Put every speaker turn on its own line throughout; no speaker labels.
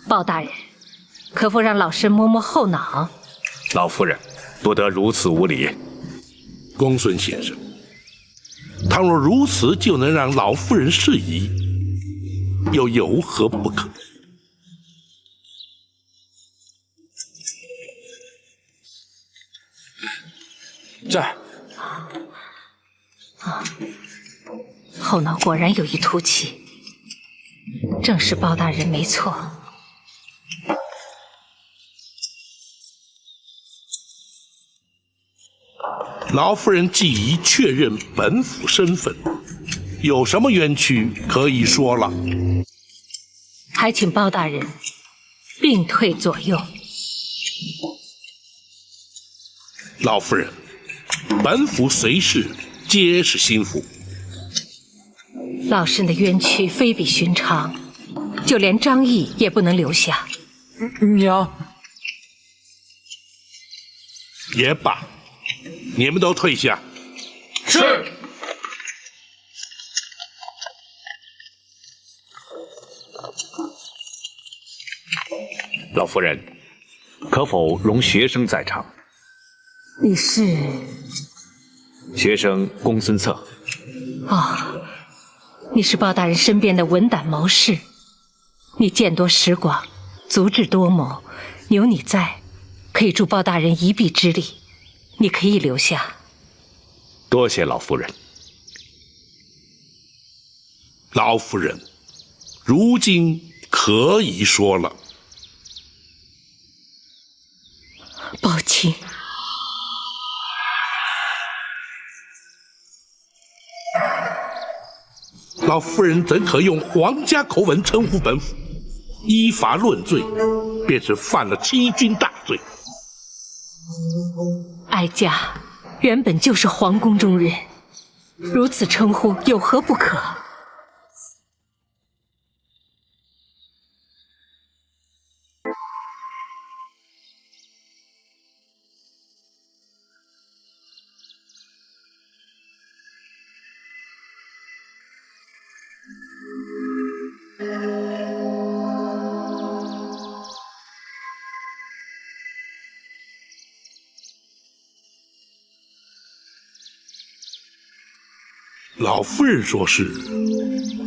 包大人，可否让老身摸摸后脑？
老夫人，不得如此无礼。
公孙先生，倘若如此就能让老夫人适宜，又有何不可？
这儿。
后脑果然有一凸起，正是包大人没错。
老夫人既已确认本府身份，有什么冤屈可以说了？
还请包大人并退左右。
老夫人，本府随侍皆是心腹。
老身的冤屈非比寻常，就连张毅也不能留下。
娘，
也罢，你们都退下。
是。老夫人，可否容学生在场？
你是？
学生公孙策。
哦，你是包大人身边的文胆谋士，你见多识广，足智多谋，有你在，可以助包大人一臂之力，你可以留下。
多谢老夫人。
老夫人，如今可以说了。
抱歉。
老夫人怎可用皇家口吻称呼本府？依法论罪，便是犯了欺君大罪。
哀家原本就是皇宫中人，如此称呼有何不可？
老夫人说是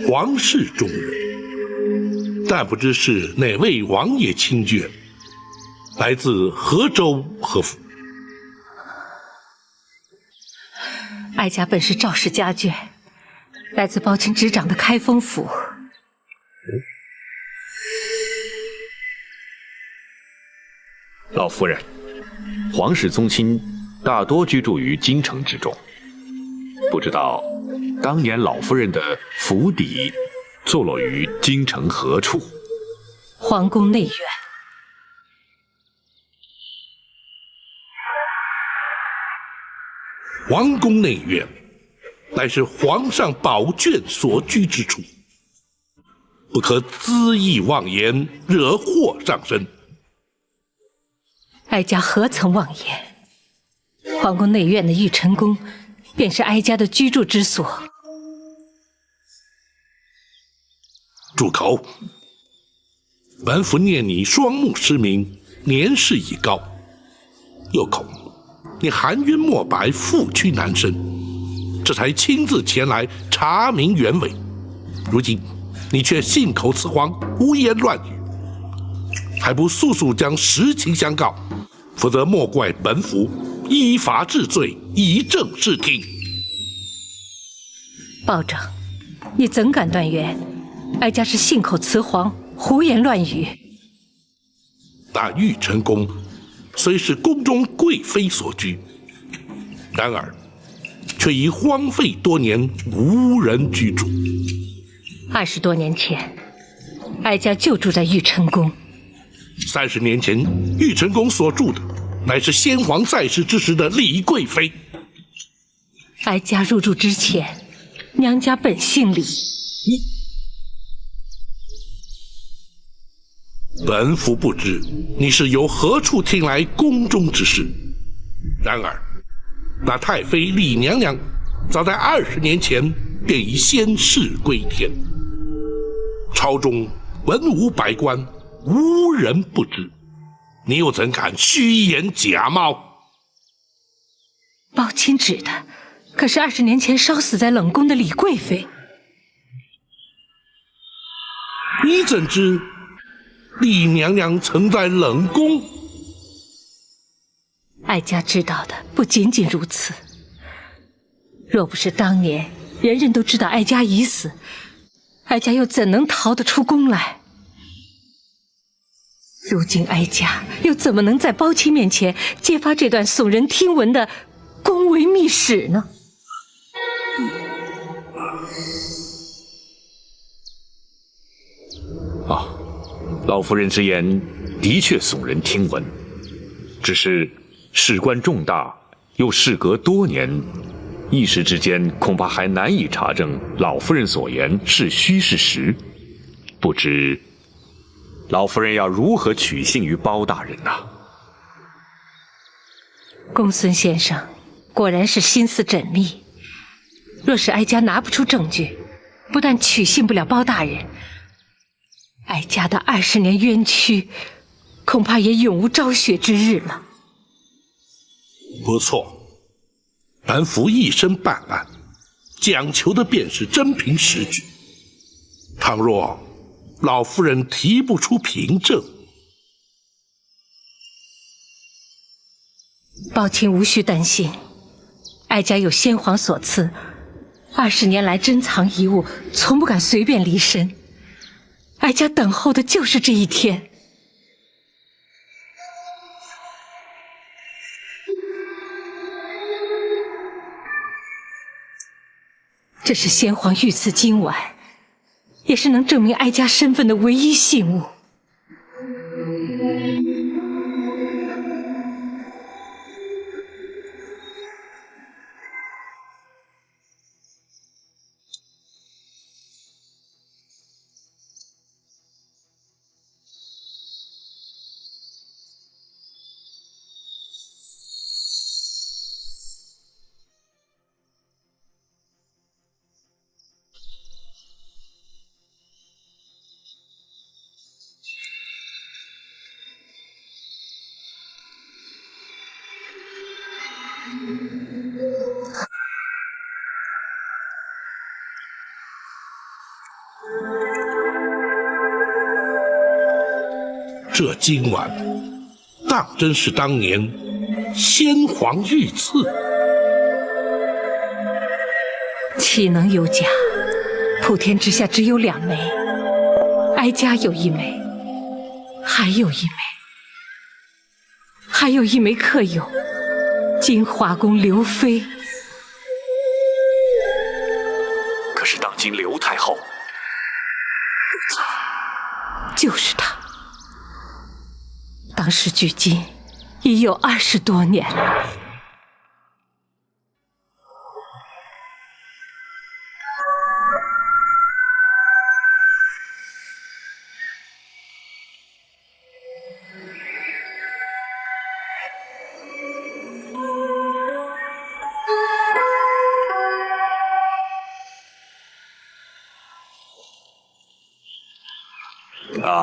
皇室中人，但不知是哪位王爷亲眷，来自何州何府？
哀家本是赵氏家眷，来自包钦执掌的开封府。
老夫人，皇室宗亲大多居住于京城之中，不知道当年老夫人的府邸坐落于京城何处？
皇宫内院。
皇宫内院，乃是皇上宝眷所居之处，不可恣意妄言，惹祸上身。
哀家何曾妄言？皇宫内院的玉晨宫，便是哀家的居住之所。
住口！本府念你双目失明，年事已高，又恐你含冤莫白，负屈难伸，这才亲自前来查明原委。如今你却信口雌黄，胡言乱语，还不速速将实情相告，否则莫怪本府依法治罪，以正视听。
保长，你怎敢断言哀家是信口雌黄、胡言乱语？
那玉晨宫虽是宫中贵妃所居，然而却已荒废多年，无人居住。
20多年前，哀家就住在玉晨宫。
30年前，玉晨宫所住的乃是先皇在世之时的李贵妃。
哀家入住之前，娘家本姓李。
本府不知你是由何处听来宫中之事，然而那太妃李娘娘早在20年前便已仙逝归天，朝中文武百官无人不知，你又怎敢虚言假冒？
包钦指的可是20年前烧死在冷宫的李贵妃。
你怎知李娘娘曾在冷宫？
哀家知道的不仅仅如此。若不是当年人人都知道哀家已死，哀家又怎能逃得出宫来？如今哀家又怎么能在包钦面前揭发这段耸人听闻的宫闱秘史呢？
老夫人之言的确耸人听闻，只是事关重大，又事隔多年，一时之间恐怕还难以查证老夫人所言是虚是实。不知老夫人要如何取信于包大人呢？
公孙先生果然是心思缜密。若是哀家拿不出证据，不但取信不了包大人，哀家的20年冤屈，恐怕也永无昭雪之日了。
不错，本府一生办案，讲求的便是真凭实据。倘若老夫人提不出凭证，
包钦无需担心，哀家有先皇所赐，20年来珍藏遗物，从不敢随便离身。哀家等候的就是这一天。这是先皇御赐今晚，也是能证明哀家身份的唯一信物。
这今晚当真是当年先皇御赐，
岂能有假？普天之下只有2枚，哀家有1枚，还有1枚，还有1枚刻有金华宫刘妃。
可是当今刘太后，
就是她。当时距今已有20多年了。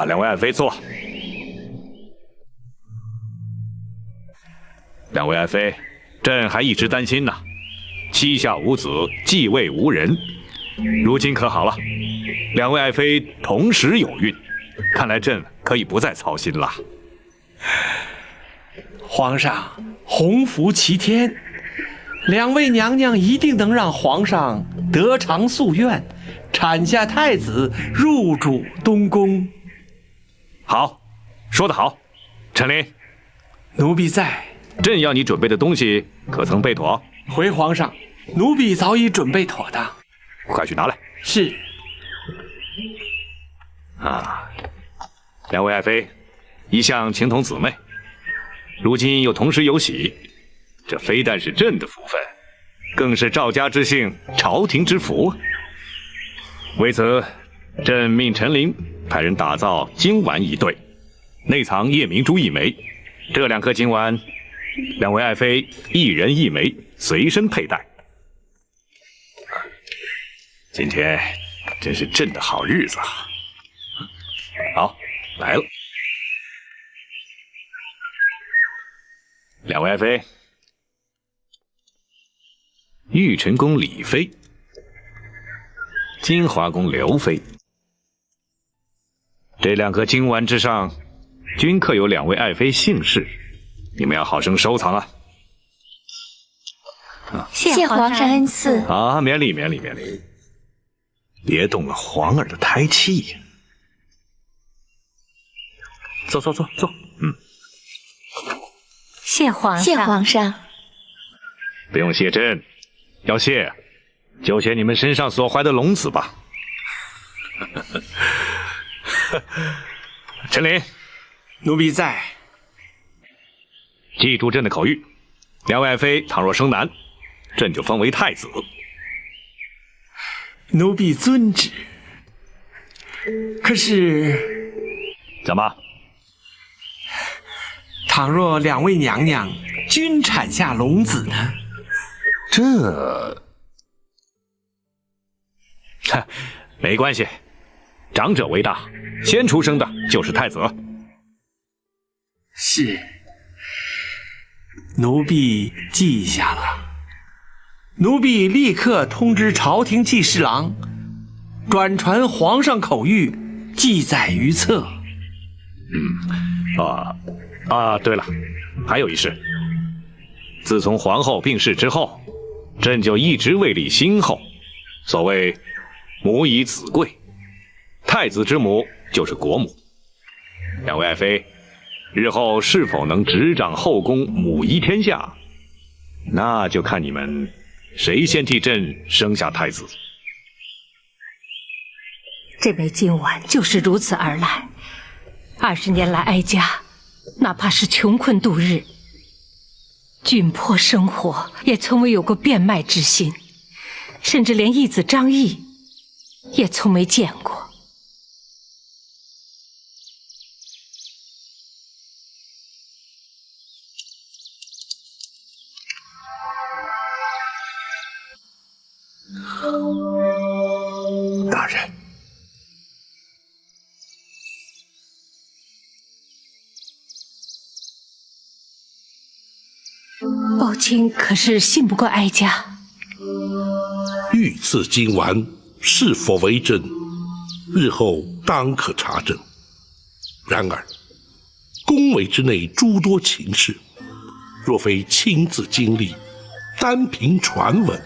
两位爱妃坐。两位爱妃，朕还一直担心呢，膝下无子，继位无人。如今可好了，两位爱妃同时有孕，看来朕可以不再操心了。
皇上，洪福齐天，两位娘娘一定能让皇上得偿夙愿，产下太子，入主东宫。
好，说得好。陈琳，
奴婢在。
朕要你准备的东西可曾备妥？
回皇上，奴婢早已准备妥当。
快去拿来。
是。
两位爱妃一向情同姊妹，如今又同时有喜，这非但是朕的福分，更是赵家之幸，朝廷之福。为此，朕命陈琳派人打造金丸1对，内藏夜明珠1枚，这2颗金丸，两位爱妃1人1枚，随身佩戴。今天真是朕的好日子啊！好，来了。两位爱妃，玉成宫李妃，金华宫刘妃，这2颗金丸之上，均刻有2位爱妃姓氏，你们要好生收藏啊！
谢皇上恩赐。
啊，免礼免礼免礼，别动了皇儿的胎气。坐坐坐坐，
谢皇上。
谢皇上。
不用谢朕，要谢就谢你们身上所怀的龙子吧。陈琳，
奴婢在。
记住朕的口谕，2位爱妃倘若生男，朕就封为太子。
奴婢遵旨。可是，
怎么？
倘若2位娘娘均产下龙子呢？
没关系，长者为大，先出生的就是太子。
是，奴婢记下了。奴婢立刻通知朝廷记侍郎，转传皇上口谕，记载于册。
对了，还有一事，自从皇后病逝之后，朕就一直位立新后。所谓母以子贵，太子之母就是国母。2位爱妃，日后是否能执掌后宫，母仪天下，那就看你们谁先替朕生下太子。
这枚金丸就是如此而来。20年来哀家，哪怕是穷困度日、窘迫生活，也从未有过变卖之心，甚至连义子张毅也从没见过。
大人，
宝卿可是信不过哀家。
御赐金丸是否为真，日后当可查证。然而，宫闱之内诸多情事，若非亲自经历，单凭传闻，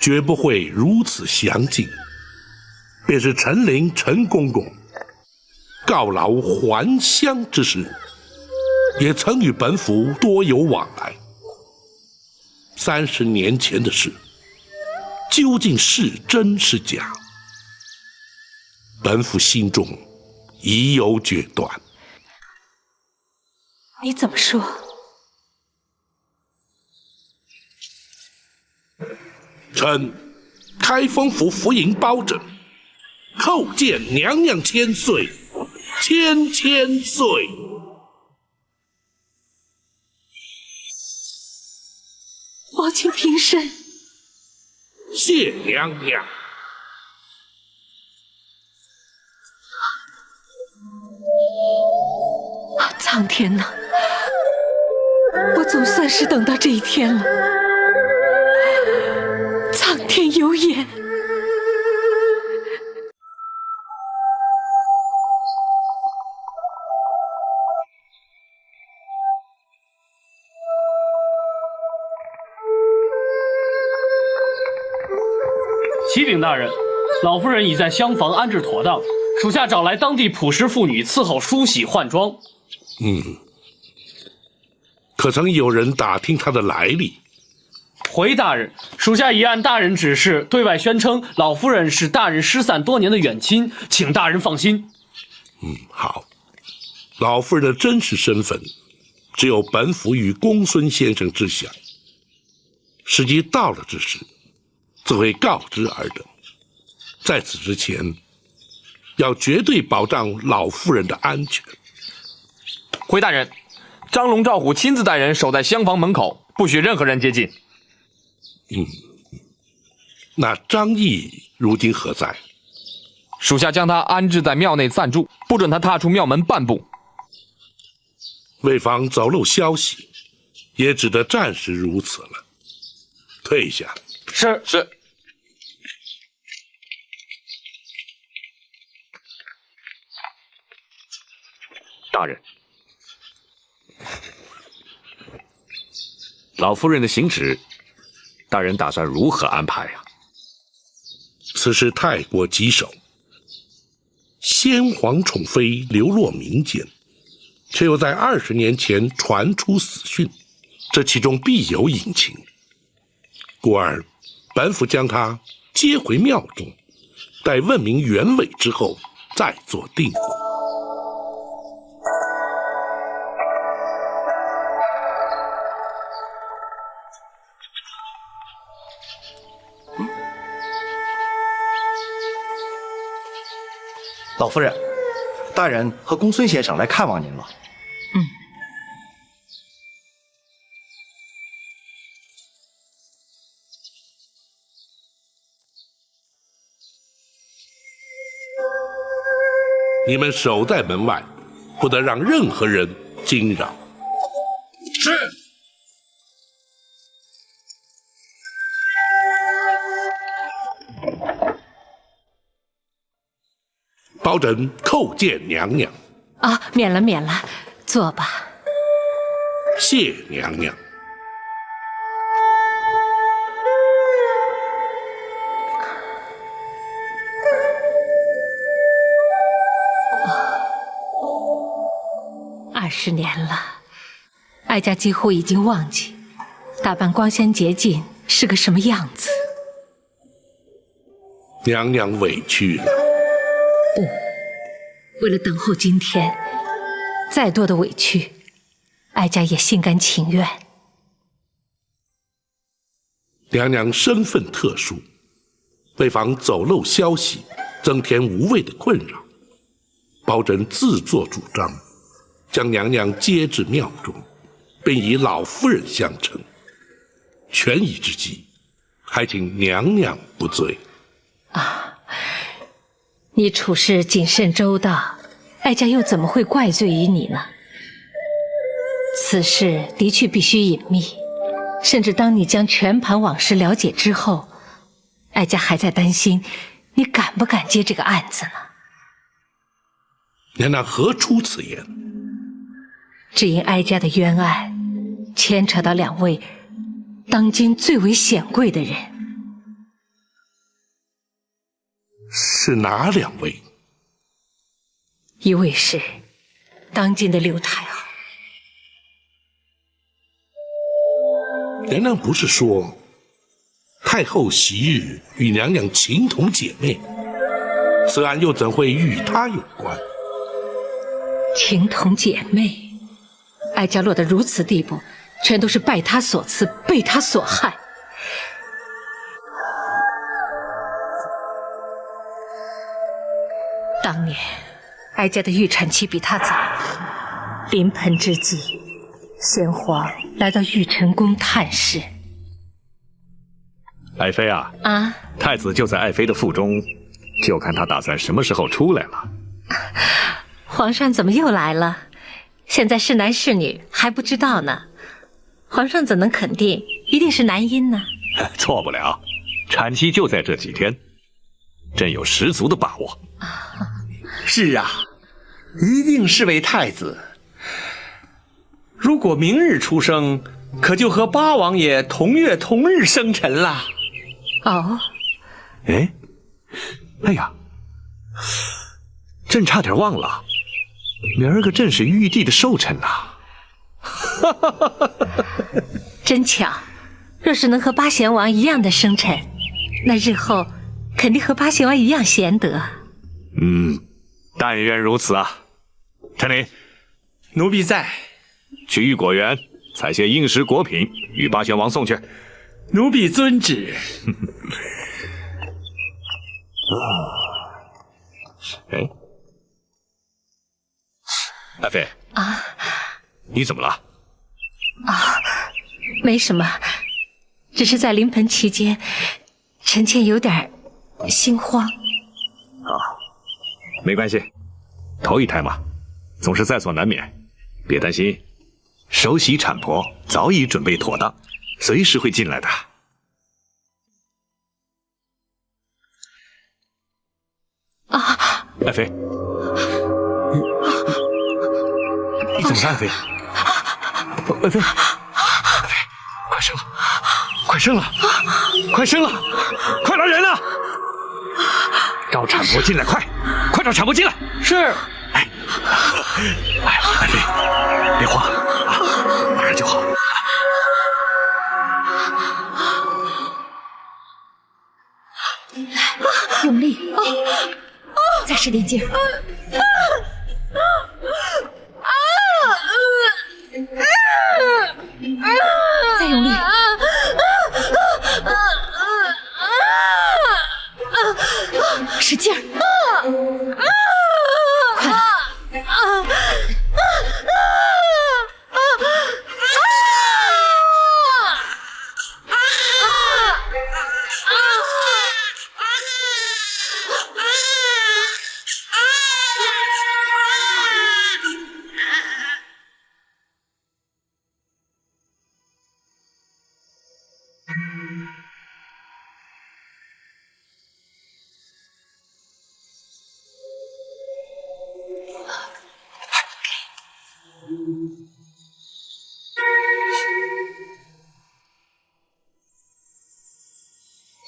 绝不会如此详尽。便是陈琳陈公公告劳还乡之时，也曾与本府多有往来。30年前的事，究竟是真是假？本府心中已有决断。
你怎么说？
臣开封府府尹包拯，叩见娘娘千岁，千岁。
宝卿平身。
谢娘娘。
苍天呐，我总算是等到这一天了。苍天有眼。
启禀大人，老夫人已在厢房安置妥当，属下找来当地朴实妇女伺候梳洗换装。
可曾有人打听她的来历？
回大人，属下已按大人指示对外宣称老夫人是大人失散多年的远亲，请大人放心。
好。老夫人的真实身份，只有本府与公孙先生知晓。时机到了之时，自会告知尔等。在此之前，要绝对保障老夫人的安全。
回大人，张龙赵虎亲自带人守在厢房门口，不许任何人接近。
那张毅如今何在？
属下将他安置在庙内暂住，不准他踏出庙门半步。
为防走漏消息，也只得暂时如此了。退下。
是。
大人，老夫人的行止，大人打算如何安排呀？
此事太过棘手，先皇宠妃流落民间，却又在20年前传出死讯，这其中必有隐情。故而，本府将她接回庙中，待问明原委之后，再做定夺。
老夫人，大人和公孙先生来看望您了。
你们守在门外，不得让任何人惊扰。是。包拯叩见娘娘。
啊，免了，坐吧。
谢娘娘。
20年了，哀家几乎已经忘记打扮光鲜洁净是个什么样子。
娘娘委屈了。
不，为了等候今天，再多的委屈，哀家也心甘情愿。
娘娘身份特殊，为防走漏消息，增添无谓的困扰，包拯自作主张，将娘娘接至庙中，并以老夫人相称。权宜之计，还请娘娘不罪。
你处事谨慎周到，哀家又怎么会怪罪于你呢？此事的确必须隐秘，甚至当你将全盘往事了解之后，哀家还在担心你敢不敢接这个案子呢？
娘娘何出此言？
只因哀家的冤案牵扯到2位当今最为显贵的人。
是哪2位？
一位是当今的刘太后。
娘娘不是说太后昔日与娘娘情同姐妹，此案又怎会与她有关？
情同姐妹，哀家落得如此地步，全都是拜她所赐，被她所害。当年哀家的预产期比她早，临盆之际，先皇来到玉成宫探视。
爱妃啊，太子就在爱妃的腹中，就看他打算什么时候出来了。
皇上怎么又来了？现在是男是女还不知道呢。皇上怎能肯定一定是男婴呢？
错不了，产期就在这几天，朕有十足的把握。
是啊，一定是位太子。如果明日出生，可就和八王爷同月同日生辰了。
哦，
哎呀，朕差点忘了，明儿个正是玉帝的寿辰呐。
真巧，若是能和八贤王一样的生辰，那日后肯定和八贤王一样贤德。
但愿如此啊。陈琳，
奴婢在。
去御果园采些应时果品，与八贤王送去。
奴婢遵旨。
爱妃
啊，
你怎么了？
没什么，只是在临盆期间，臣妾有点心慌。
没关系，头一胎嘛，总是在所难免，别担心，首席产婆早已准备妥当，随时会进来的。爱妃，你怎么了，爱妃？爱妃，爱妃，快生了，快生了，快生了，快来人啊！找产婆进来，快找产婆进来！
是。
哎，爱妃，别慌啊，马上就好。
用力，再使点劲儿。再用力。使劲儿。快了。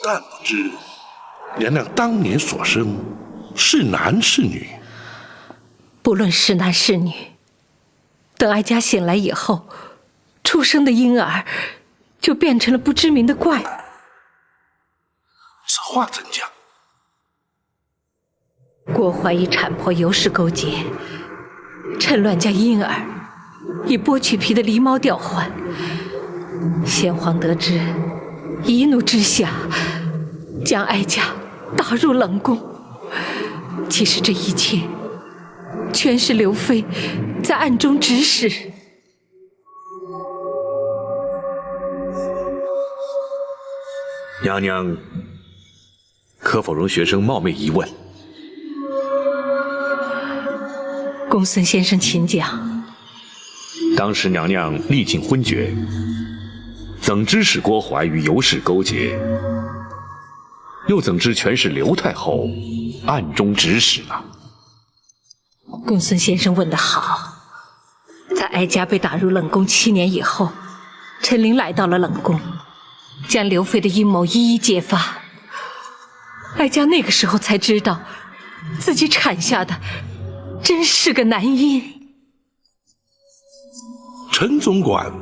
但不知娘娘当年所生是男是女？
不论是男是女，等哀家醒来以后，出生的婴儿就变成了不知名的怪物。
此话怎讲？
郭槐与产婆尤氏勾结，趁乱将婴儿以剥去皮的狸猫调换。先皇得知，一怒之下将哀家打入冷宫。其实这一切全是刘妃在暗中指使。
娘娘，可否容学生冒昧一问？
公孙先生请讲。
当时娘娘历尽昏厥，怎知使郭槐与尤氏勾结？又怎知全是刘太后暗中指使呢？
公孙先生问得好。在哀家被打入冷宫7年以后，陈琳来到了冷宫，将刘妃的阴谋一一揭发。哀家那个时候才知道，自己产下的真是个男婴。
陈总管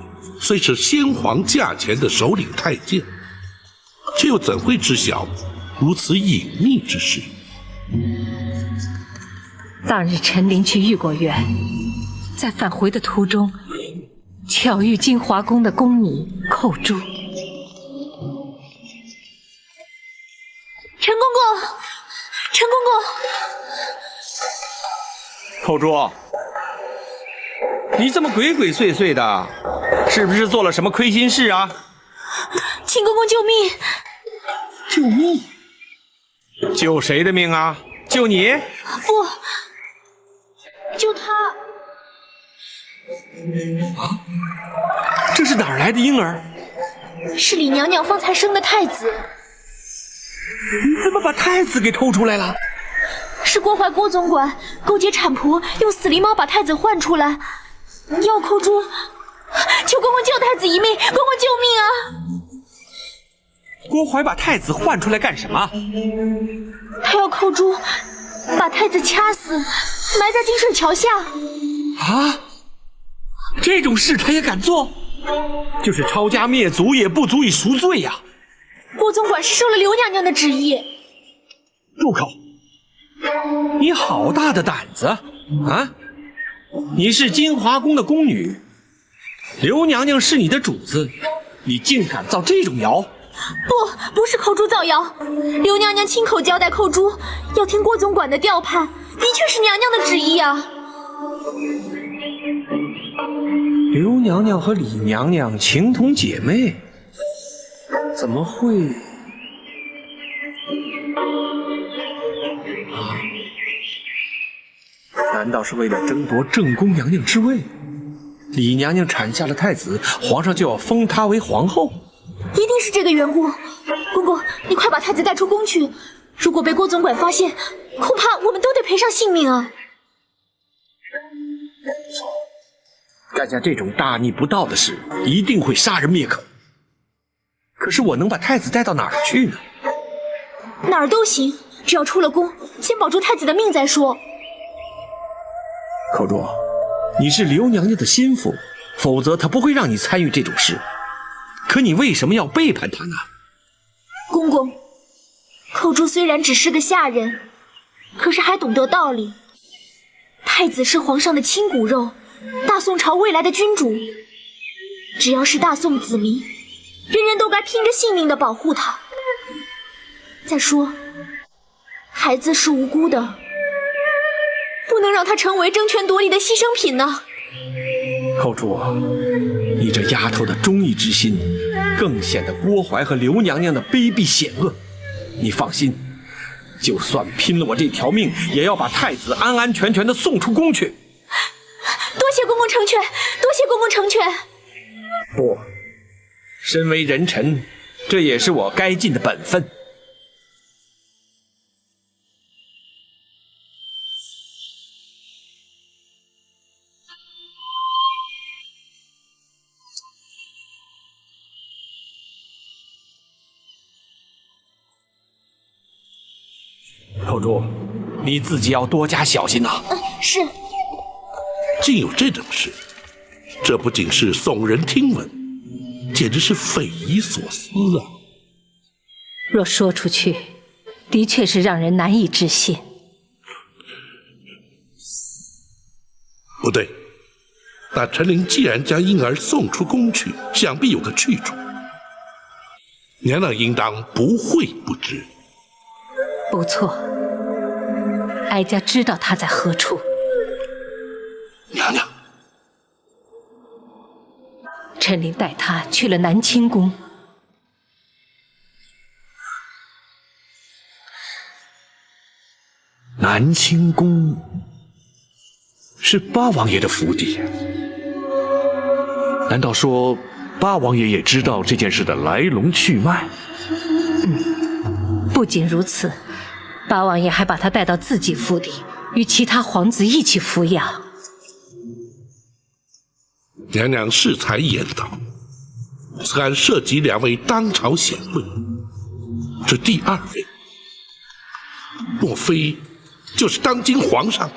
虽是先皇驾前的首领太监，却又怎会知晓如此隐秘之事？
当日陈琳去玉果园，在返回的途中，巧遇金华宫的宫女寇珠。
陈公公，陈公公，
寇珠，你这么鬼鬼祟祟的，是不是做了什么亏心事啊？
请公公救命！
救命？救谁的命啊？救你？
不，救他。
啊，这是哪儿来的婴儿？
是李娘娘方才生的太子。
你怎么把太子给偷出来了？
是郭槐郭总管勾结产婆，用死狸猫把太子换出来，要寇珠。求公公救太子一命，公公救命啊！
郭槐把太子换出来干什么？
他要寇珠把太子掐死，埋在金水桥下。
啊！这种事他也敢做？就是抄家灭族也不足以赎罪呀！
郭总管是受了刘娘娘的旨意。
住口！你好大的胆子啊！你是金华宫的宫女，刘娘娘是你的主子，你竟敢造这种谣！
不是寇珠造谣，刘娘娘亲口交代寇珠要听郭总管的调判，的确是娘娘的旨意啊。
刘娘娘和李娘娘情同姐妹，怎么会？难道是为了争夺正宫娘娘之位？李娘娘产下了太子，皇上就要封她为皇后。
一定是这个缘故。公公，你快把太子带出宫去，如果被郭总管发现，恐怕我们都得赔上性命啊！
干下这种大逆不道的事，一定会杀人灭口。可是我能把太子带到哪儿去呢？
哪儿都行，只要出了宫，先保住太子的命再说。
口珠，你是刘娘娘的心腹，否则她不会让你参与这种事。可你为什么要背叛她呢？
公公，口珠虽然只是个下人，可是还懂得道理。太子是皇上的亲骨肉，大宋朝未来的君主，只要是大宋子民，人人都该拼着性命的保护他。再说，孩子是无辜的，不能让他成为争权夺利的牺牲品呢。
口珠，你这丫头的忠义之心，更显得郭槐和刘娘娘的卑鄙险恶。你放心，就算拼了我这条命，也要把太子安安全全的送出宫去。
多谢公公成全，多谢公公成全。
不，身为人臣，这也是我该尽的本分。口珠，你自己要多加小心呐。
是。
竟有这种事，这不仅是耸人听闻，简直是匪夷所思啊！
若说出去，的确是让人难以置信。
不对，那陈琳既然将婴儿送出宫去，想必有个去处。娘娘应当不会不知。
不错，哀家知道他在何处。
娘娘，
陈琳带他去了南清宫。
南清宫是八王爷的府邸，难道说八王爷也知道这件事的来龙去脉？
不仅如此，八王爷还把他带到自己府邸，与其他皇子一起抚养。
娘娘适才言道，此案涉及2位当朝显贵，这第2位，莫非就是当今皇上？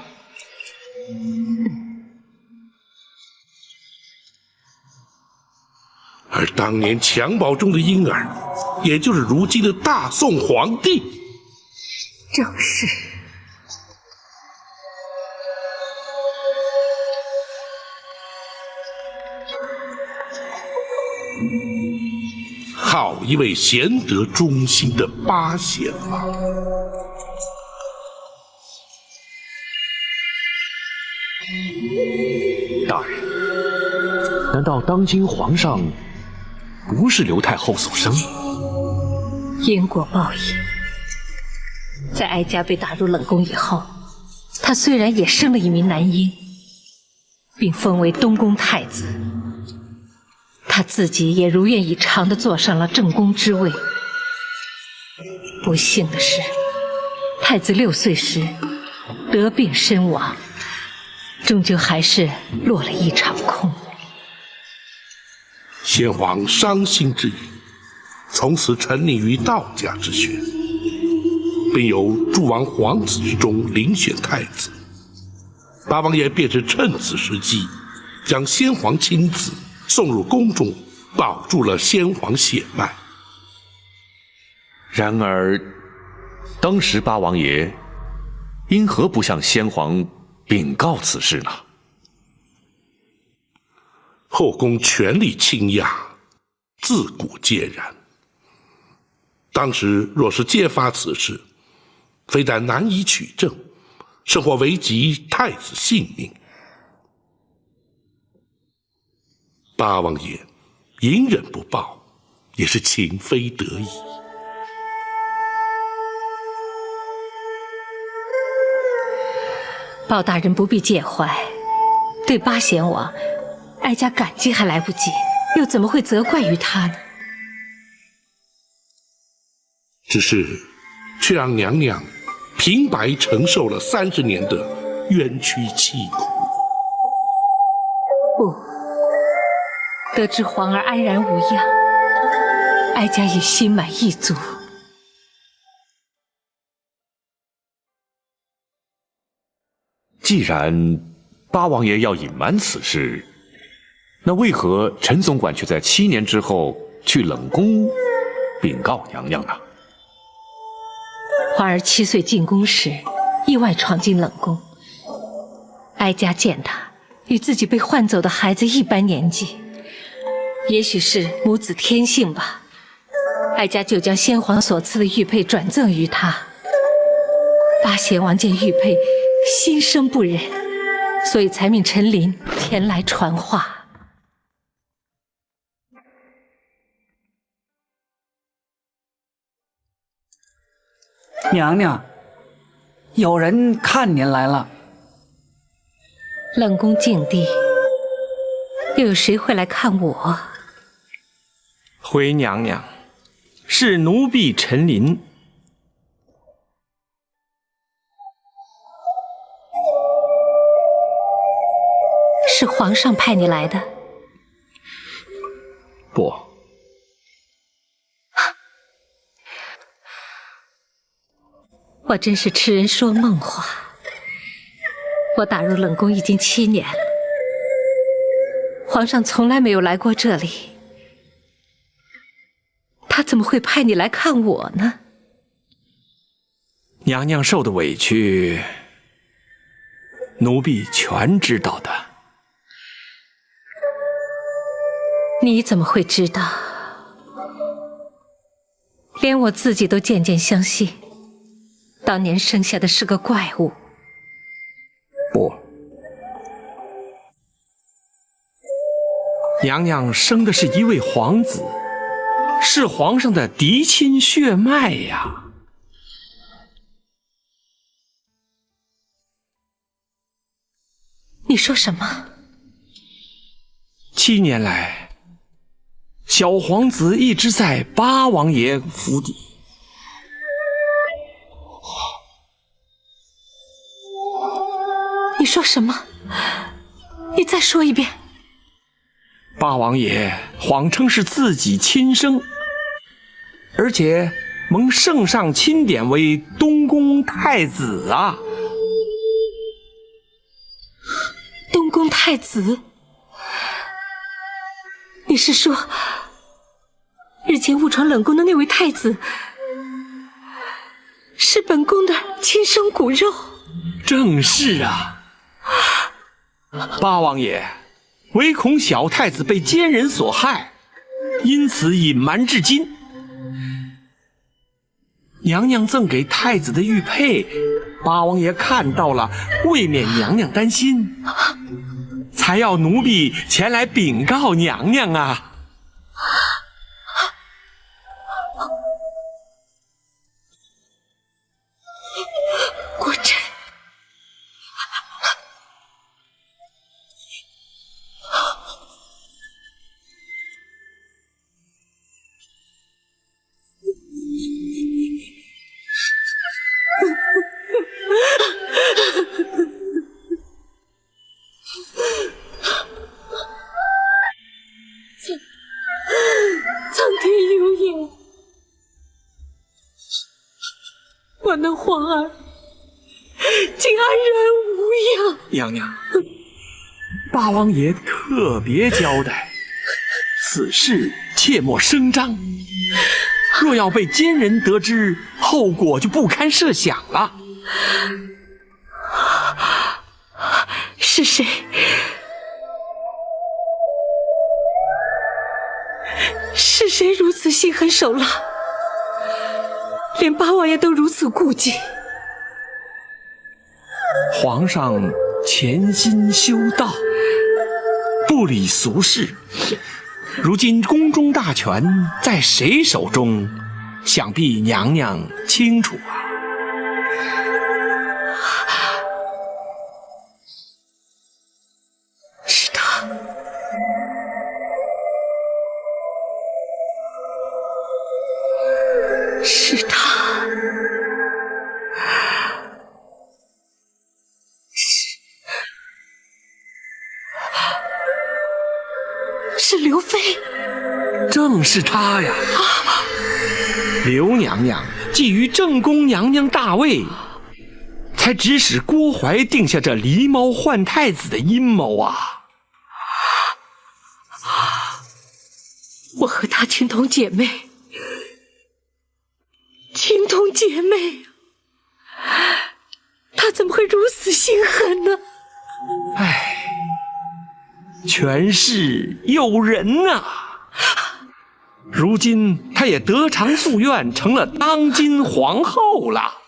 而当年襁褓中的婴儿，也就是如今的大宋皇帝。
正是。
好一位贤德忠心的八贤王！
大人，难道当今皇上不是刘太后所生？
因果报应。在哀家被打入冷宫以后，他虽然也生了一名男婴，并封为东宫太子，他自己也如愿以偿地坐上了正宫之位。不幸的是，太子6岁时得病身亡，终究还是落了一场空。
先皇伤心之余，从此沉溺于道家之学，并由诸王皇子之中遴选太子。八王爷便是趁此时机，将先皇亲子送入宫中，保住了先皇血脉。
然而，当时八王爷因何不向先皇禀告此事呢？
后宫权力倾轧，自古皆然。当时若是揭发此事，非但难以取证，甚或危及太子性命。八王爷隐忍不报，也是情非得已。
包大人不必介怀，对八贤王，哀家感激还来不及，又怎么会责怪于他呢？
只是却让娘娘平白承受了30年的冤屈凄苦。
不，得知皇儿安然无恙，哀家已心满意足。
既然八王爷要隐瞒此事，那为何陈总管却在7年之后去冷宫禀告娘娘呢？
皇儿7岁进宫时，意外闯进冷宫，哀家见他与自己被换走的孩子一般年纪，也许是母子天性吧。哀家就将先皇所赐的玉佩转赠于他。八贤王见玉佩心生不忍，所以才命陈琳前来传话。
娘娘，有人看您来了。
冷宫静地，又有谁会来看我？
回娘娘，是奴婢陈琳。
是皇上派你来的？
不。
我真是痴人说梦话。我打入冷宫已经7年了，皇上从来没有来过这里，他怎么会派你来看我呢？
娘娘受的委屈，奴婢全知道的。
你怎么会知道？连我自己都渐渐相信，当年生下的是个怪物。
不，娘娘生的是一位皇子，是皇上的嫡亲血脉呀。
你说什么
？7年来，小皇子一直在八王爷府邸。
你说什么？你再说一遍。
八王爷谎称是自己亲生，而且蒙圣上钦点为东宫太子啊！
东宫太子？你是说，日前误闯冷宫的那位太子，是本宫的亲生骨肉？
正是啊！八王爷唯恐小太子被奸人所害，因此隐瞒至今。娘娘赠给太子的玉佩，八王爷看到了，未免娘娘担心，才要奴婢前来禀告娘娘啊。
果真。苍天有眼，我那皇儿竟安然无恙。
娘娘，八王爷特别交代，此事切莫声张，若要被奸人得知，后果就不堪设想了。
是谁？是谁如此心狠手辣，连八王爷都如此顾忌？
皇上潜心修道，不理俗事，如今宫中大权在谁手中，想必娘娘清楚啊。
是他，是刘妃。
正是她呀！刘娘娘觊觎正宫娘娘大位，才指使郭槐定下这狸猫换太子的阴谋啊！
我和她情同姐妹，情同姐妹，她怎么会如此心狠呢？
唉，权势诱人啊！如今她也得偿夙愿，成了当今皇后了。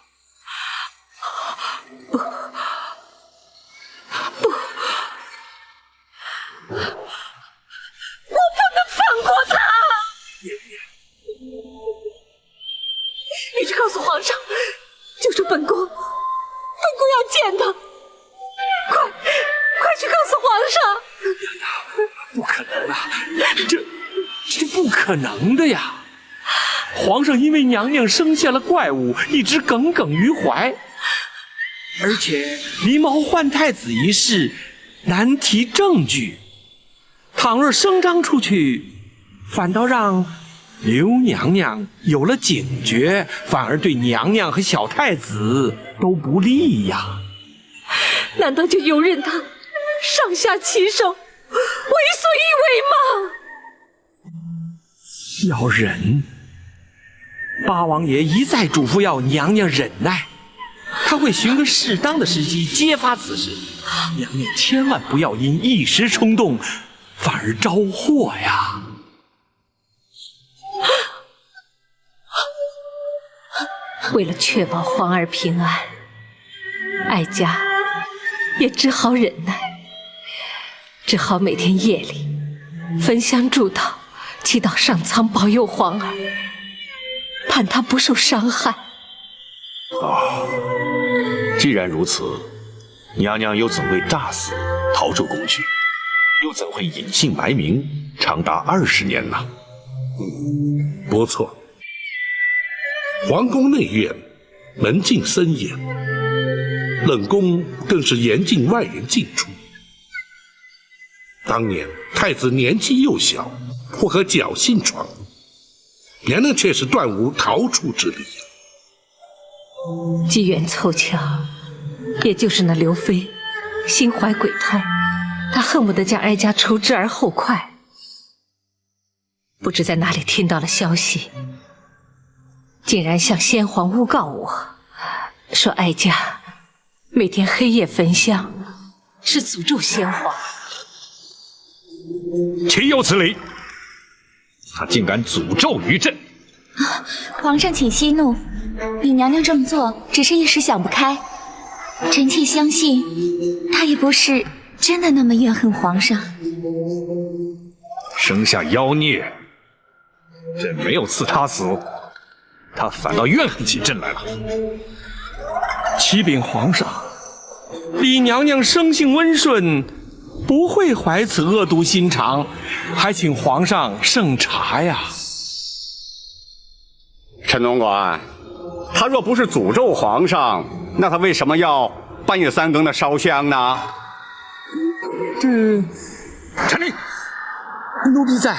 你去告诉皇上，就说本宫要见他，快去告诉皇上！
不可能啊，这不可能的呀！皇上因为娘娘生下了怪物，一直耿耿于怀，而且狸猫换太子一事难提证据，倘若声张出去，反倒让刘娘娘有了警觉，反而对娘娘和小太子都不利呀。
难道就由任他上下其手，为所欲为吗？
要忍，八王爷一再嘱咐要娘娘忍耐，他会寻个适当的时机揭发此事。娘娘千万不要因一时冲动，反而招祸呀！
为了确保皇儿平安，哀家也只好忍耐，只好每天夜里焚香祝祷，祈祷上苍保佑皇儿，盼他不受伤害。
既然如此，娘娘又怎会诈死逃出宫去？又怎会隐姓埋名长达20年呢？
不错，皇宫内院门禁森严，冷宫更是严禁外人进出。当年太子年纪幼小，或和侥幸闯入，娘娘却是断无逃出之理。
机缘凑巧，也就是那刘妃心怀鬼胎，她恨不得将哀家除之而后快。不知在哪里听到了消息，竟然向先皇诬告我，说哀家每天黑夜焚香，是诅咒先皇。
岂有此理！他竟敢诅咒于朕！
皇上请息怒，李娘娘这么做只是一时想不开，臣妾相信她也不是真的那么怨恨皇上。
生下妖孽，朕没有赐他死，他反倒怨恨起朕来了。
启禀皇上，李娘娘生性温顺，不会怀此恶毒心肠，还请皇上圣察呀。
陈总管，他若不是诅咒皇上，那他为什么要半夜3更的烧香呢？
传令，
奴婢在。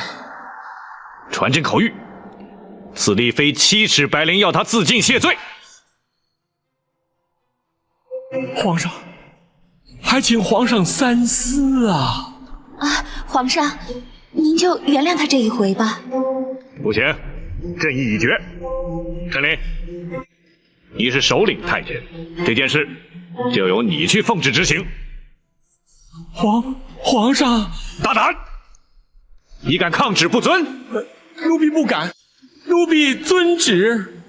传朕口谕，此例非7尺白绫，要他自尽谢罪。
皇上，还请皇上三思啊！
皇上，您就原谅他这一回吧。
不行，朕意已决。陈琳，你是首领太监，这件事就由你去奉旨执行。
皇上，
大胆！你敢抗旨不遵？
奴婢不敢，奴婢遵旨。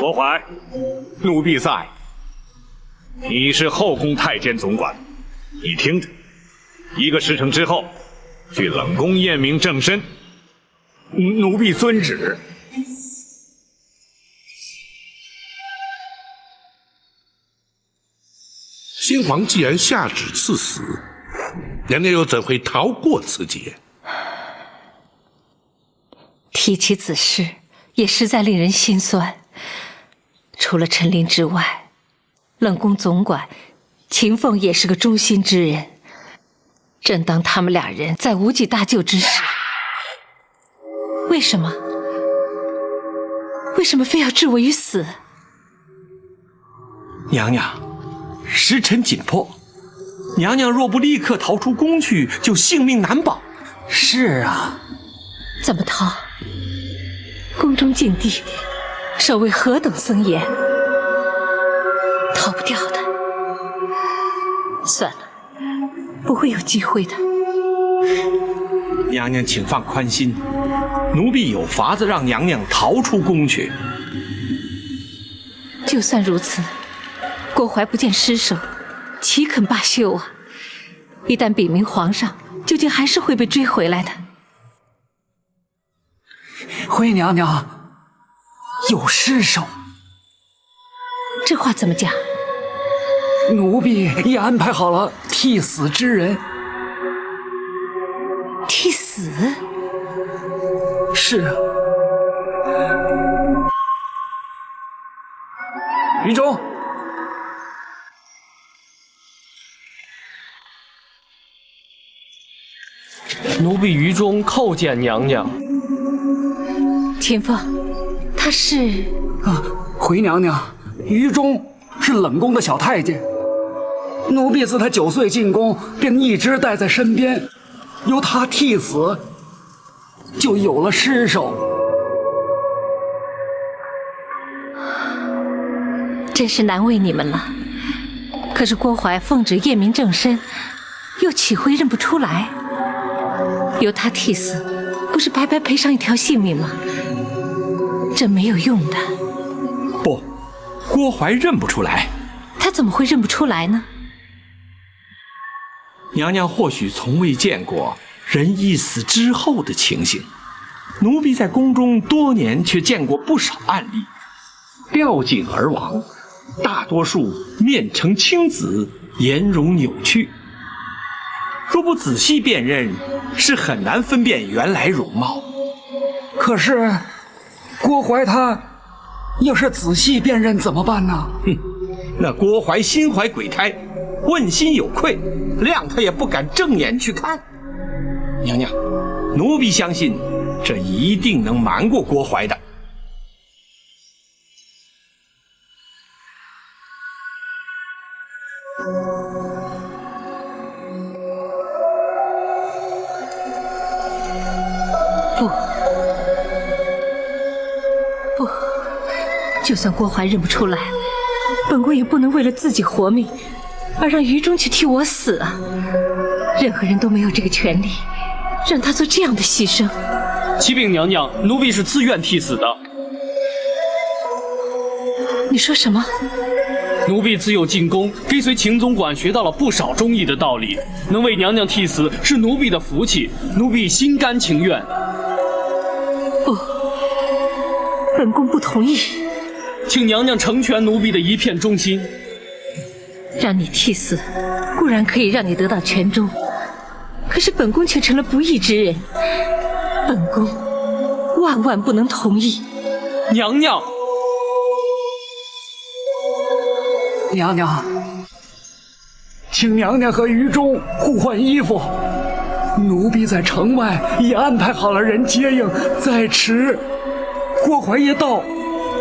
郭槐，
奴婢在。
你是后宫太监总管，你听着，1个时辰之后，去冷宫验明正身。
奴婢遵旨。
先皇既然下旨赐死，娘娘又怎会逃过此劫？
提起此事，也实在令人心酸。除了陈琳之外，冷宫总管秦凤也是个忠心之人，正当他们俩人在无计搭救之时，为什么非要置我于死？
娘娘，时辰紧迫，娘娘若不立刻逃出宫去，就性命难保。
是啊，
怎么逃？宫中禁地，守卫何等森严，逃不掉的。算了，不会有机会的。
娘娘请放宽心，奴婢有法子让娘娘逃出宫去。
就算如此，郭槐不见尸首，岂肯罢休啊？一旦禀明皇上，究竟还是会被追回来的。
回娘娘，有尸首。
这话怎么讲？
奴婢也安排好了替死之人。
替死？
是啊。于中，
奴婢于中叩见娘娘。
秦凤，他是
回娘娘，于中是冷宫的小太监，奴婢自他9岁进宫，便一直带在身边，由他替死，就有了尸首。
真是难为你们了。可是郭槐奉旨验明正身，又岂会认不出来？由他替死，不是白白赔上一条性命吗？这没有用的。
不，郭槐认不出来。
他怎么会认不出来呢？
娘娘或许从未见过人一死之后的情形，奴婢在宫中多年，却见过不少案例，吊颈而亡，大多数面呈青紫，颜容扭曲。若不仔细辨认，是很难分辨原来容貌。
可是郭槐他要是仔细辨认怎么办呢？
那郭槐心怀鬼胎，问心有愧，谅他也不敢正眼去看。娘娘，奴婢相信，这一定能瞒过郭槐的。
不，就算郭槐认不出来，本宫也不能为了自己活命，而让于中去替我死啊！任何人都没有这个权利，让他做这样的牺牲。
启禀娘娘，奴婢是自愿替死的。
你说什么？
奴婢自幼进宫，跟随秦总管学到了不少忠义的道理，能为娘娘替死是奴婢的福气，奴婢心甘情愿。
不，本宫不同意。
请娘娘成全奴婢的一片忠心。
让你替死，固然可以让你得到全忠，可是本宫却成了不义之人，本宫万万不能同意。
娘娘，
娘娘，请娘娘和于中互换衣服。奴婢在城外已安排好了人接应，再迟，郭槐一到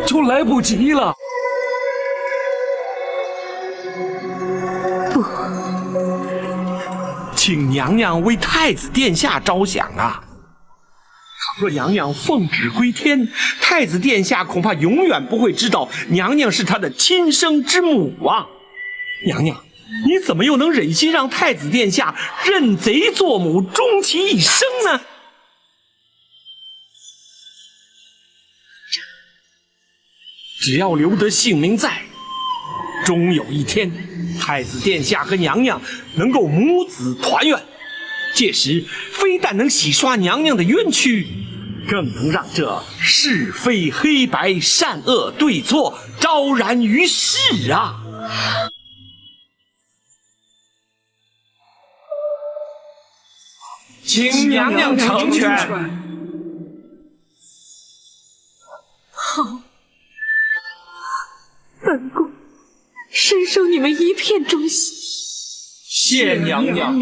就来不及了。
不，
请娘娘为太子殿下着想啊！若娘娘奉旨归天，太子殿下恐怕永远不会知道娘娘是他的亲生之母啊！娘娘，你怎么又能忍心让太子殿下认贼作母，终其一生呢？只要留得性命在，终有一天，太子殿下和娘娘能够母子团圆。届时，非但能洗刷娘娘的冤屈，更能让这是非黑白、善恶对错昭然于世啊！请娘娘成全。
好，本宫深受你们一片忠心。
谢娘娘。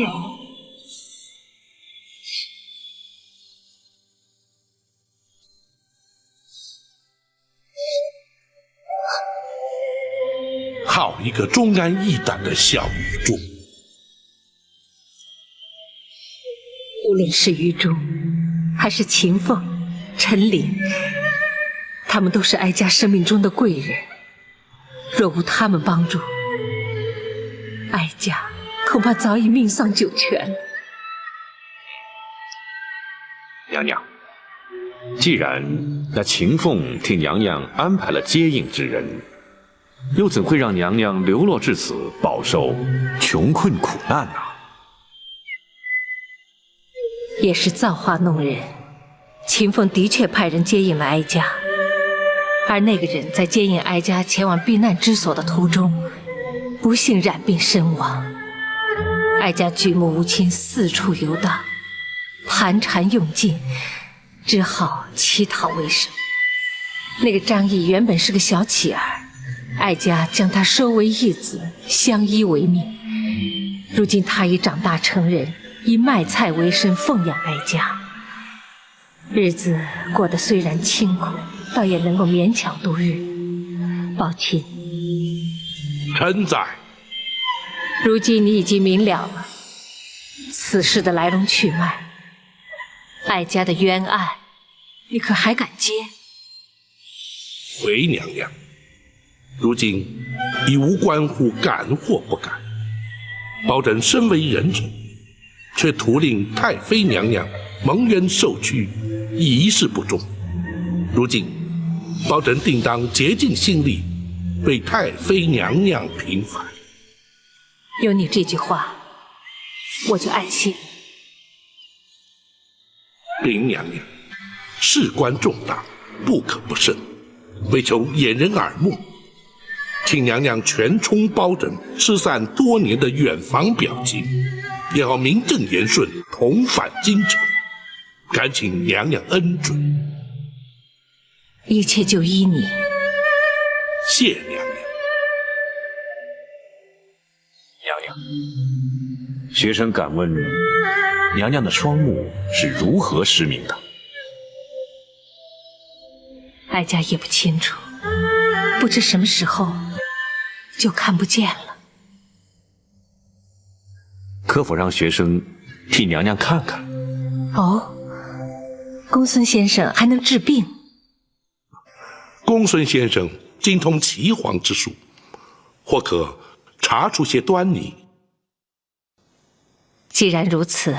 讨一个忠肝义胆的小愚众。
无论是于中，还是秦凤、陈琳，他们都是哀家生命中的贵人。若无他们帮助，哀家恐怕早已命丧九泉。
娘娘，既然那秦凤替娘娘安排了接应之人，又怎会让娘娘流落至此，饱受穷困苦难呢？
也是造化弄人，秦凤的确派人接应了哀家，而那个人在接应哀家前往避难之所的途中，不幸染病身亡。哀家举目无亲，四处游荡，盘缠用尽，只好乞讨为生。那个张毅原本是个小乞儿，哀家将他收为义子，相依为命。如今他已长大成人，以卖菜为生，奉养哀家。日子过得虽然清苦，倒也能够勉强度日。宝琴，
臣在。
如今你已经明了了此事的来龙去脉，哀家的冤案，你可还敢接？
回娘娘，如今已无关乎敢或不敢。包拯身为人臣，却徒令太妃娘娘蒙冤受屈，一事不忠。如今包拯定当竭尽心力，为太妃娘娘平反。
有你这句话，我就安心。
禀娘娘，事关重大，不可不慎。为求掩人耳目，请娘娘全充包拯失散多年的远房表亲，也好名正言顺同返京城。恳请娘娘恩准。
一切就依你。
谢娘娘。
娘娘，学生敢问，娘娘的双目是如何失明的？
哀家也不清楚，不知什么时候就看不见了。
可否让学生替娘娘看看？
哦，公孙先生还能治病？
公孙先生精通岐黄之术，或可查出些端倪。
既然如此，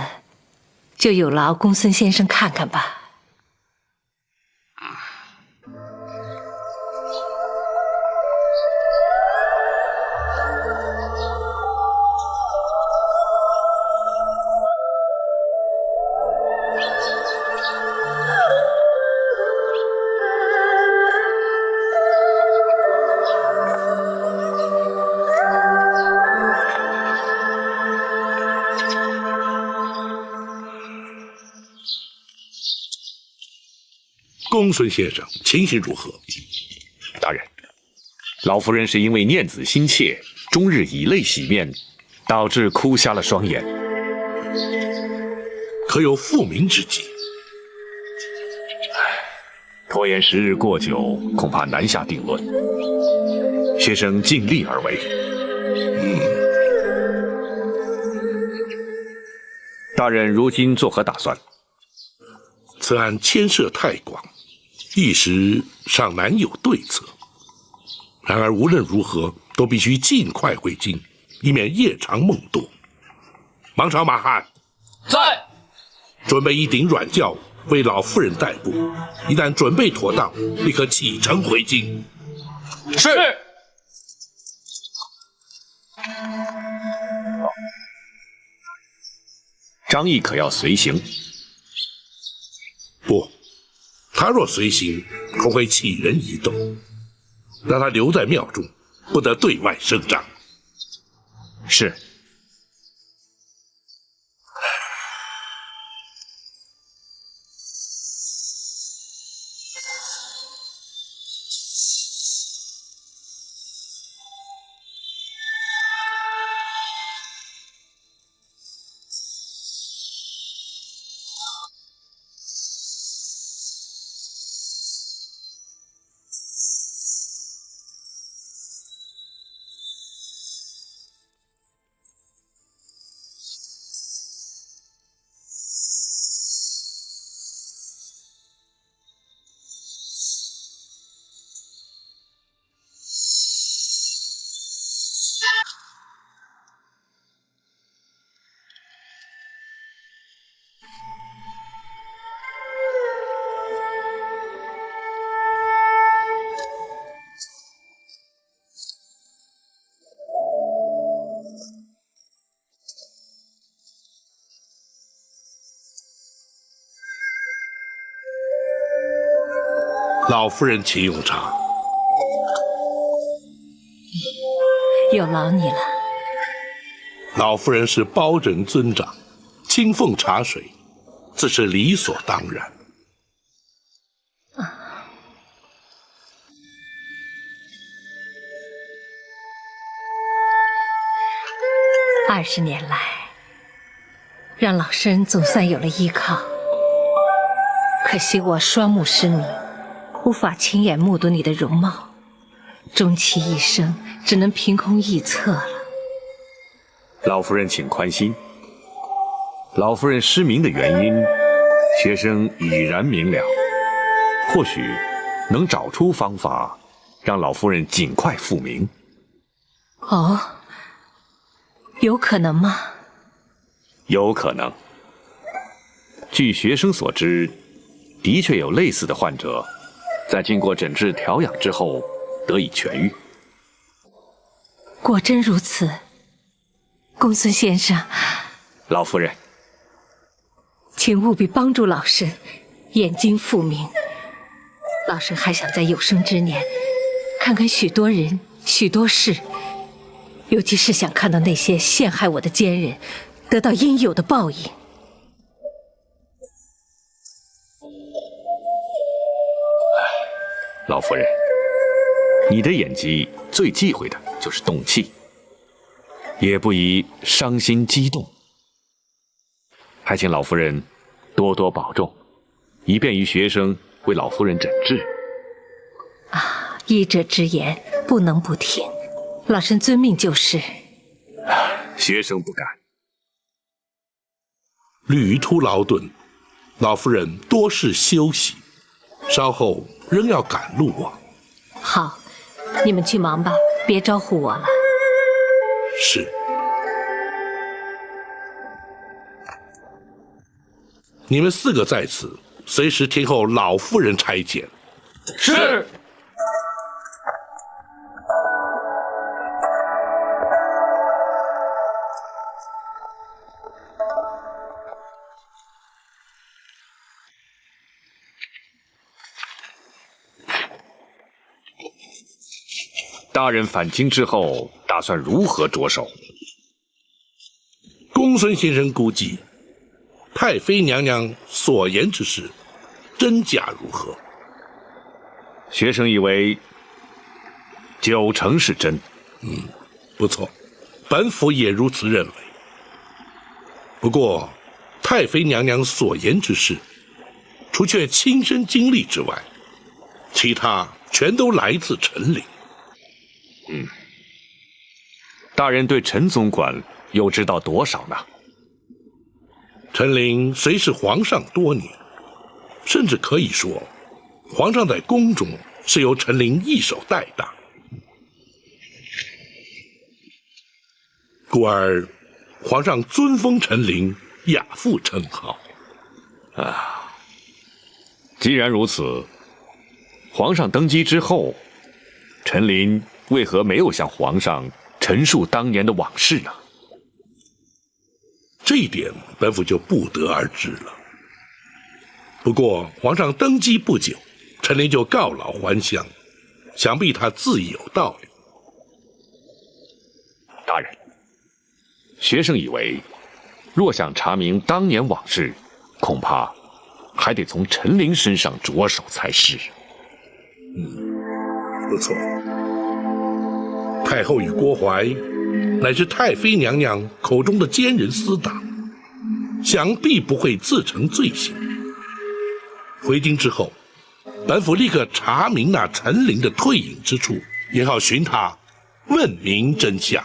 就有劳公孙先生看看吧。
公孙先生情形如何？
大人，老夫人是因为念子心切，终日以泪洗面，导致哭瞎了双眼。
可有复明之计？
拖延时日过久，恐怕难下定论。学生尽力而为。大人如今作何打算？
此案牵涉太广，一时尚难有对策。然而无论如何，都必须尽快回京，以免夜长梦多。王朝马汉
在，
准备一顶软轿，为老夫人代步。一旦准备妥当，立刻启程回京。
是。
张毅可要随行？
不，他若随行，恐会起人疑窦。让他留在庙中，不得对外声张。
是。
老夫人，请用茶。
有劳你了。
老夫人是包拯尊长，亲奉茶水，自是理所当然。
20年来，让老身总算有了依靠。可惜我双目失明，无法亲眼目睹你的容貌，终其一生只能凭空臆测了。
老夫人请宽心，老夫人失明的原因，学生已然明了，或许能找出方法，让老夫人尽快复明。
哦，有可能吗？
有可能。据学生所知，的确有类似的患者，在经过诊治调养之后得以痊愈。
果真如此，公孙先生，
老夫人，
请务必帮助老身，眼睛复明。老身还想在有生之年，看看许多人、许多事，尤其是想看到那些陷害我的奸人得到应有的报应。
老夫人，你的演技最忌讳的就是动气，也不宜伤心激动。还请老夫人多多保重，以便于学生为老夫人诊治。
啊，医者之言不能不听，老身遵命就是。
学生不敢。
旅途劳顿，老夫人多事休息，稍后仍要赶路啊。
好，你们去忙吧，别招呼我了。
是。你们4个在此，随时听候老夫人差遣。
是。
大人返京之后，打算如何着手？
公孙先生估计，太妃娘娘所言之事，真假如何？
学生以为90%是真。
不错，本府也如此认为。不过，太妃娘娘所言之事，除却亲身经历之外，其他全都来自陈琳。
大人对陈总管又知道多少呢？
陈琳虽是皇上多年，甚至可以说，皇上在宫中是由陈琳一手带大，故而皇上尊封陈琳亚父称号。
既然如此，皇上登基之后，陈琳为何没有向皇上陈述当年的往事呢？
这一点本府就不得而知了。不过皇上登基不久，陈琳就告老还乡，想必他自有道理。
大人，学生以为，若想查明当年往事，恐怕还得从陈琳身上着手才是。
不错。太后与郭槐，乃是太妃娘娘口中的奸人私党，想必不会自成罪行。回京之后，本府立刻查明那陈琳的退隐之处，也好寻他问明真相。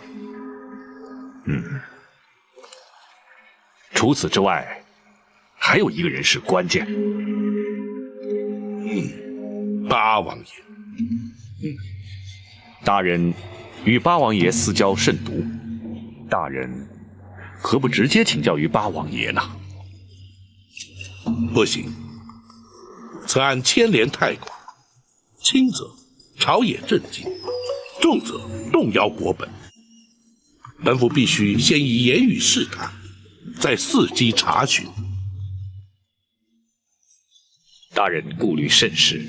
除此之外，还有一个人是关键。
八王爷。
大人与八王爷私交甚笃，大人何不直接请教于八王爷呢？
不行，此案牵连太广，轻则朝野震惊，重则动摇国本。本府必须先以言语试探，再伺机查询。
大人顾虑甚是。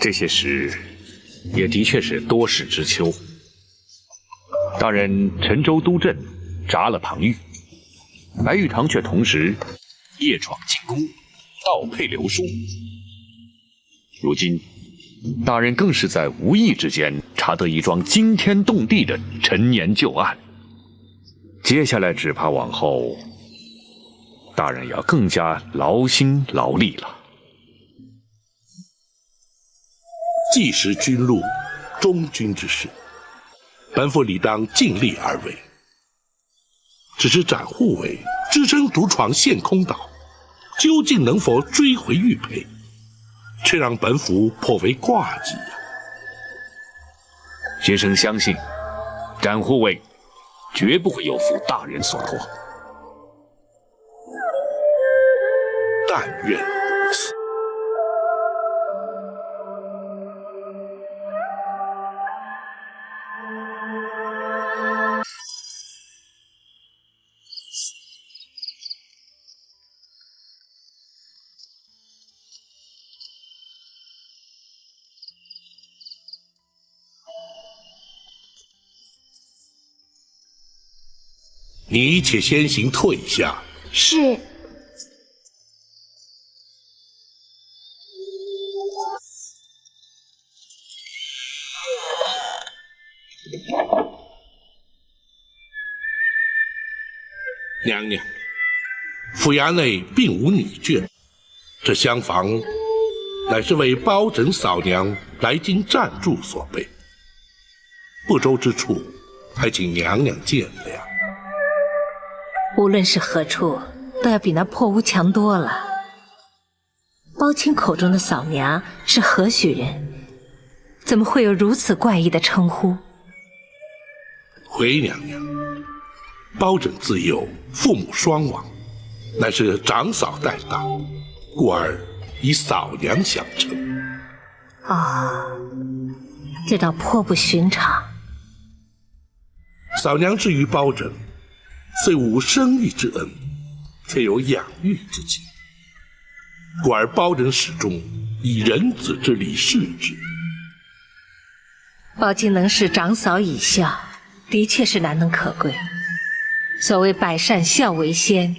这些事也的确是多事之秋。大人陈州督镇铡了庞玉，白玉堂却同时夜闯进宫，盗配流书。如今大人更是在无意之间查得一桩惊天动地的陈年旧案，接下来只怕往后大人要更加劳心劳力了。
既识君路，忠君之事，本府理当尽力而为。只是展护卫只身独闯陷空岛，究竟能否追回玉佩，却让本府颇为挂记啊。
学生相信，展护卫绝不会有负大人所托。
但愿如此。你且先行退下。
是。
娘娘，府衙内并无女眷，这厢房乃是为包拯嫂娘来京暂住所备，不周之处，还请娘娘见谅。
无论是何处，都要比那破屋强多了。包青口中的嫂娘是何许人？怎么会有如此怪异的称呼？
回娘娘，包拯自幼父母双亡，乃是长嫂带大，故而以嫂娘相称。
这倒颇不寻常。
嫂娘之于包拯，虽无生育之恩，却有养育之情，故而包拯始终以人子之礼视之。
包青能视长嫂以孝，的确是难能可贵。所谓百善孝为先，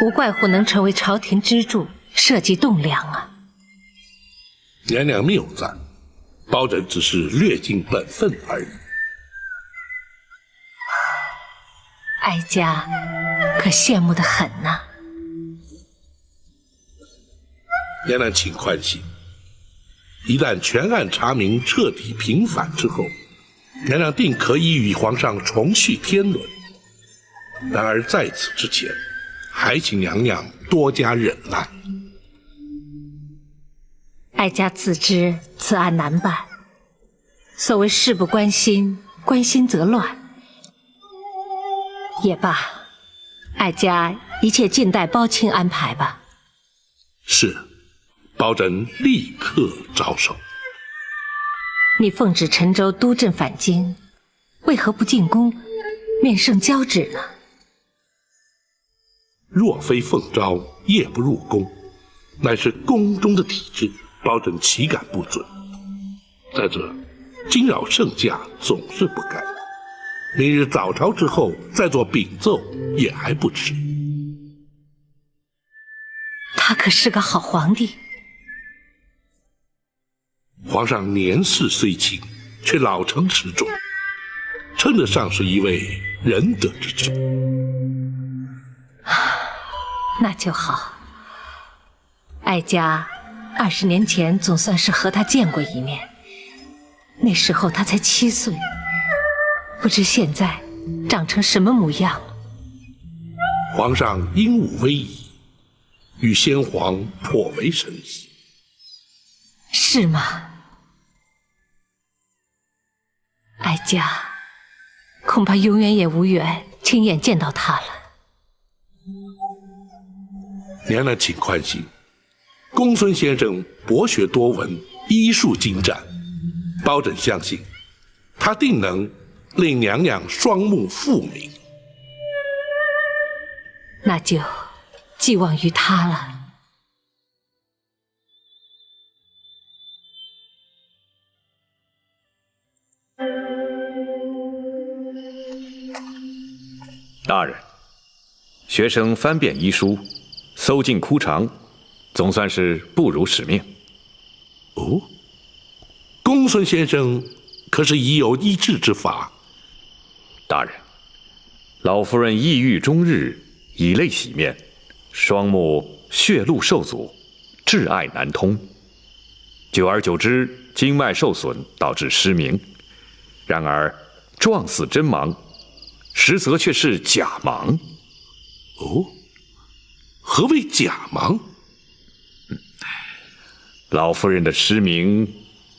无怪乎能成为朝廷支柱，社稷栋梁啊。
娘娘谬赞，包拯只是略尽本分而已。
哀家可羡慕得很呐。
娘娘请宽心，一旦全案查明彻底平反之后，娘娘定可以与皇上重续天伦。然而在此之前，还请娘娘多加忍耐。
哀家自知此案难办，所谓事不关心，关心则乱。也罢，哀家一切静待包青安排吧。
是，包拯立刻着手。
你奉旨陈州督镇返京，为何不进宫面圣交旨呢？
若非奉诏，夜不入宫，乃是宫中的体制，包拯岂敢不遵？再者，惊扰圣驾总是不该。明日早朝之后再做禀奏也还不迟。
他可是个好皇帝。
皇上年事虽轻，却老成持重，称得上是一位仁德之君。
那就好。哀家20年前总算是和他见过一面，那时候他才7岁。不知现在长成什么模样了。
皇上英武威仪，与先皇颇为神似。
是吗？哀家恐怕永远也无缘亲眼见到他了。
娘娘请宽心，公孙先生博学多闻，医术精湛，包拯相信他定能令娘娘双目复明。
那就寄望于他了。
大人，学生翻遍医书，搜尽枯肠，总算是不辱使命。
哦，公孙先生可是已有医治之法？
大人，老夫人抑郁终日，以泪洗面，双目血路受阻，挚爱难通。久而久之，经脉受损，导致失明。然而状似真盲，实则却是假盲。
哦，何谓假盲？
老夫人的失明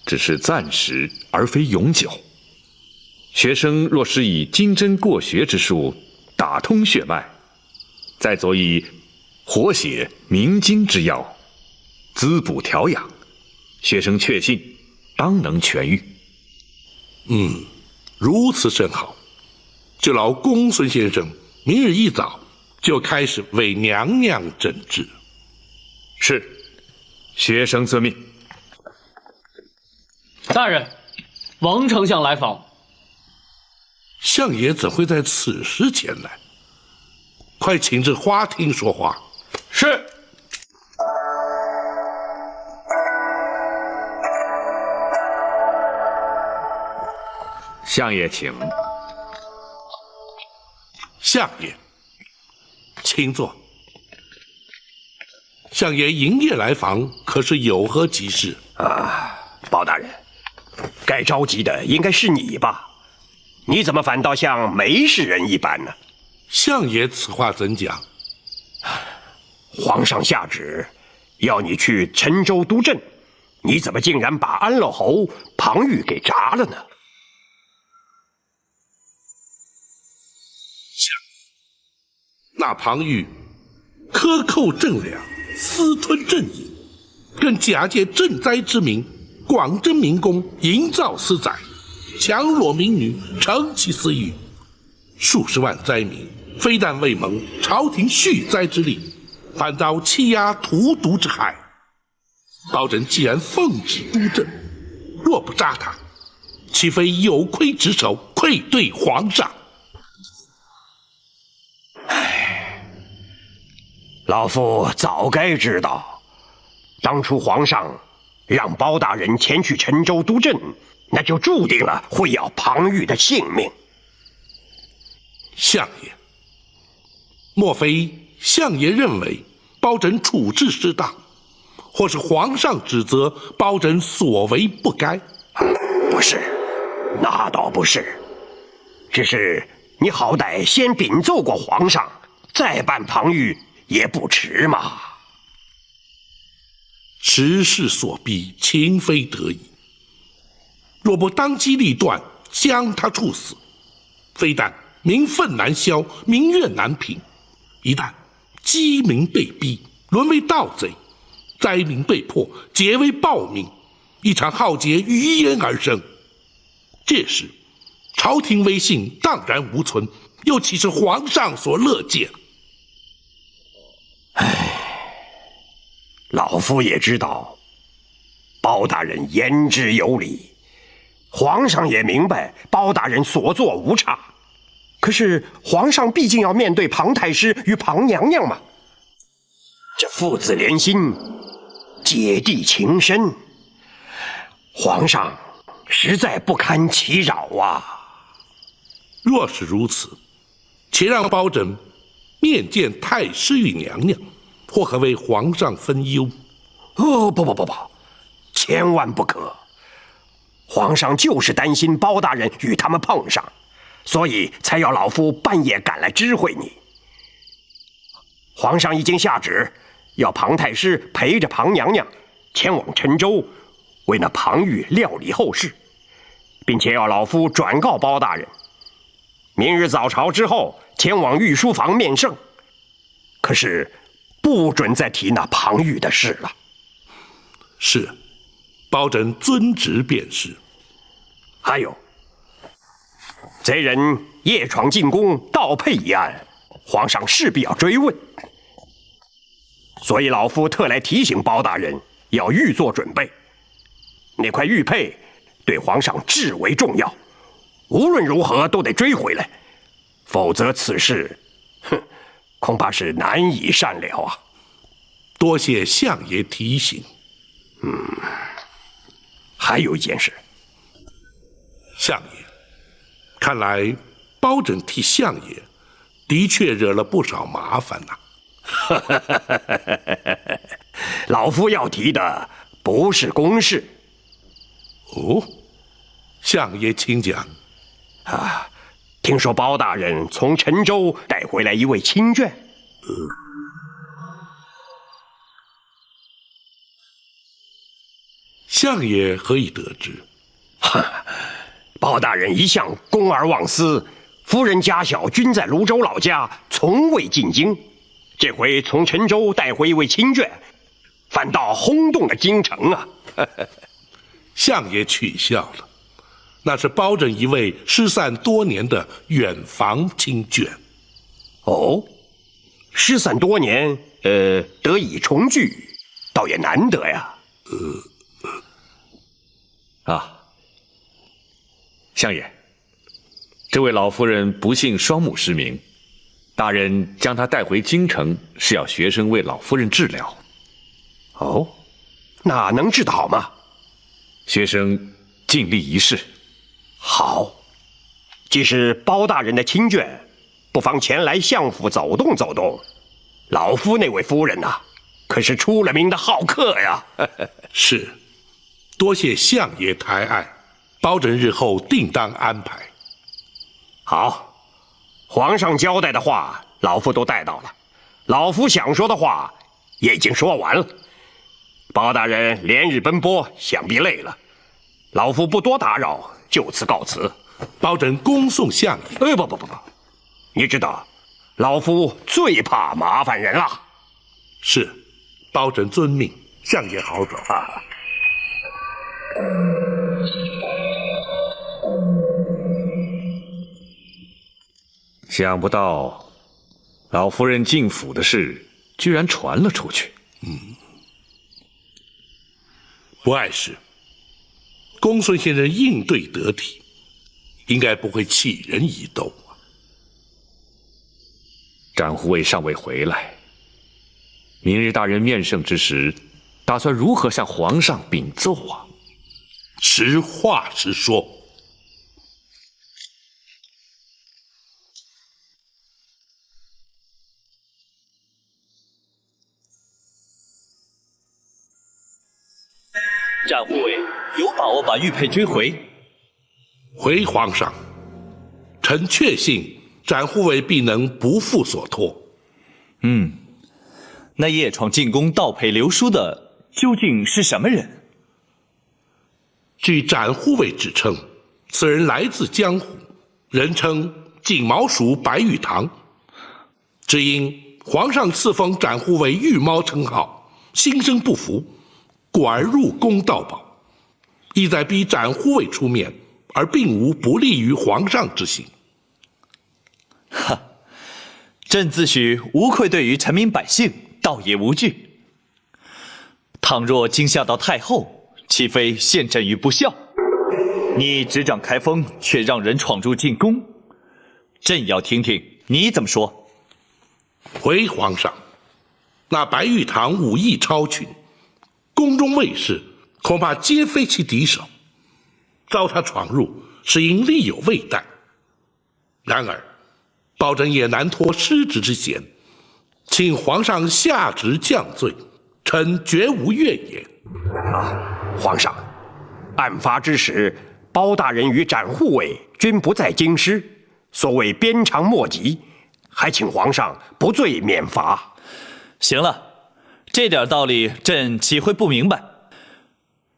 只是暂时，而非永久。学生若是以金针过穴之术打通血脉，再佐以活血明经之药，滋补调养，学生确信当能痊愈。
如此甚好。就劳公孙先生明日一早就开始为娘娘诊治。
是，学生遵命。
大人，王丞相来访。
相爷怎会在此时前来？快请至花厅说话。
是。
相爷请。
相爷，请坐。相爷营夜来访，可是有何急事？
包大人，该着急的应该是你吧？你怎么反倒像没事人一般呢？
相爷此话怎讲？
皇上下旨要你去陈州督阵，你怎么竟然把安乐侯庞玉给铡了呢？
那庞玉克扣政粮，私吞朕银，更假借赈灾之名，广征民工，营造私宰，强裸民女，成其私欲。数十万灾民非但未蒙朝廷恤灾之力，反遭欺压荼毒之害。包拯既然奉旨督政，若不杀他，岂非有亏职守，愧对皇上？
老夫早该知道，当初皇上让包大人前去陈州督阵，那就注定了会要庞玉的性命。
相爷，莫非相爷认为包拯处置失当，或是皇上指责包拯所为不该？
不是，那倒不是，只是你好歹先禀奏过皇上，再办庞玉也不迟嘛。
时势所逼，情非得已。若不当机立断将他处死，非但民愤难消，民怨难平，一旦饥民被逼，沦为盗贼，灾民被迫结为暴民，一场浩劫于焉而生。届时朝廷威信荡然无存，又岂是皇上所乐见？
老夫也知道包大人言之有理，皇上也明白包大人所作无差，可是皇上毕竟要面对庞太师与庞娘娘嘛，这父子连心，姐弟情深，皇上实在不堪其扰啊。
若是如此，且让包拯面见太师与娘娘，或可为皇上分忧。
不，千万不可！皇上就是担心包大人与他们碰上，所以才要老夫半夜赶来知会你。皇上已经下旨，要庞太师陪着庞娘娘前往陈州，为那庞玉料理后事，并且要老夫转告包大人，明日早朝之后前往御书房面圣，可是不准再提那庞玉的事了。
是，包拯遵旨便是。
还有，贼人夜闯进宫盗佩一案，皇上势必要追问，所以老夫特来提醒包大人要预做准备。那块玉佩对皇上至为重要，无论如何都得追回来，否则此事，恐怕是难以善了啊。
多谢相爷提醒。
还有一件事，
相爷，看来包拯替相爷的确惹了不少麻烦呐。
老夫要提的不是公事。
哦，相爷请讲。
听说包大人从陈州带回来一位亲眷。
相爷何以得知？
包大人一向公而忘私，夫人家小均在泸州老家，从未进京。这回从陈州带回一位亲眷，反倒轰动了京城啊！
相爷取笑了，那是包拯一位失散多年的远房亲眷。
哦，失散多年，得以重聚，倒也难得呀。
相爷，这位老夫人不幸双目失明，大人将她带回京城，是要学生为老夫人治疗。
哦，那能治得好吗？
学生尽力一试。
好，既是包大人的亲眷，不妨前来相府走动走动。老夫那位夫人呐，可是出了名的好客呀。
是，多谢相爷抬爱，包拯日后定当安排。
好，皇上交代的话，老夫都带到了。老夫想说的话也已经说完了。包大人连日奔波，想必累了，老夫不多打扰，就此告辞。
包拯恭送相爷。
不，你知道，老夫最怕麻烦人了。
是，包拯遵命，相爷好走。
想不到，老夫人进府的事居然传了出去。
不碍事。公孙先生应对得体，应该不会弃人以斗。
展护卫尚未回来，明日大人面圣之时，打算如何向皇上禀奏啊？
实话实说。
展护卫有把握把玉佩追回？
回皇上，臣确信展护卫必能不负所托。
那夜闯进宫盗佩流书的究竟是什么人？
据展护卫指称，此人来自江湖，人称锦毛鼠白玉堂。只因皇上赐封展护卫玉猫称号，心生不服，故而入宫盗宝，意在逼展护卫出面，而并无不利于皇上之心。
朕自诩无愧对于臣民百姓，倒也无惧。倘若惊吓到太后，岂非陷朕于不孝？你执掌开封，却让人闯入进宫，朕要听听你怎么说。
回皇上，那白玉堂武艺超群，宫中卫士恐怕皆非其敌手，遭他闯入，是因力有未逮。然而包拯也难脱失职之嫌，请皇上下旨降罪，臣绝无怨言。
皇上，案发之时，包大人与展护卫均不在京师，所谓鞭长莫及，还请皇上不罪免罚。
行了，这点道理朕岂会不明白？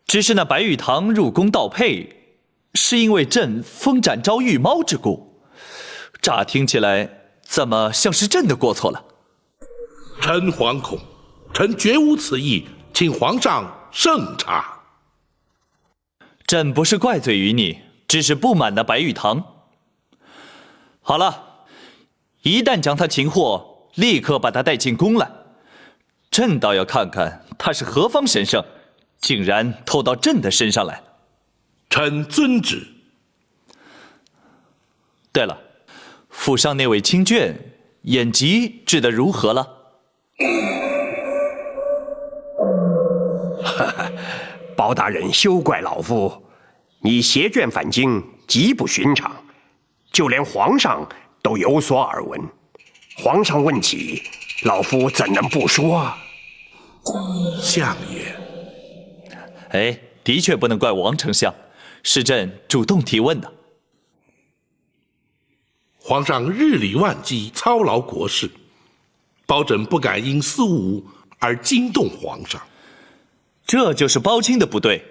只是那白玉堂入宫盗佩，是因为朕封展昭御猫之故，乍听起来怎么像是朕的过错了？
臣惶恐，臣绝无此意，请皇上慎查。
朕不是怪罪于你，只是不满那白玉堂。好了，一旦将他擒获，立刻把他带进宫来。朕倒要看看他是何方神圣，竟然偷到朕的身上来。
臣遵旨。
对了，府上那位亲眷眼疾治得如何了？
包大人休怪老夫，你携眷返京极不寻常，就连皇上都有所耳闻。皇上问起，老夫怎能不说？
相爷，
哎，的确不能怪王丞相，是朕主动提问的。
皇上日理万机，操劳国事，包拯不敢因私务而惊动皇上。
这就是包青的不对。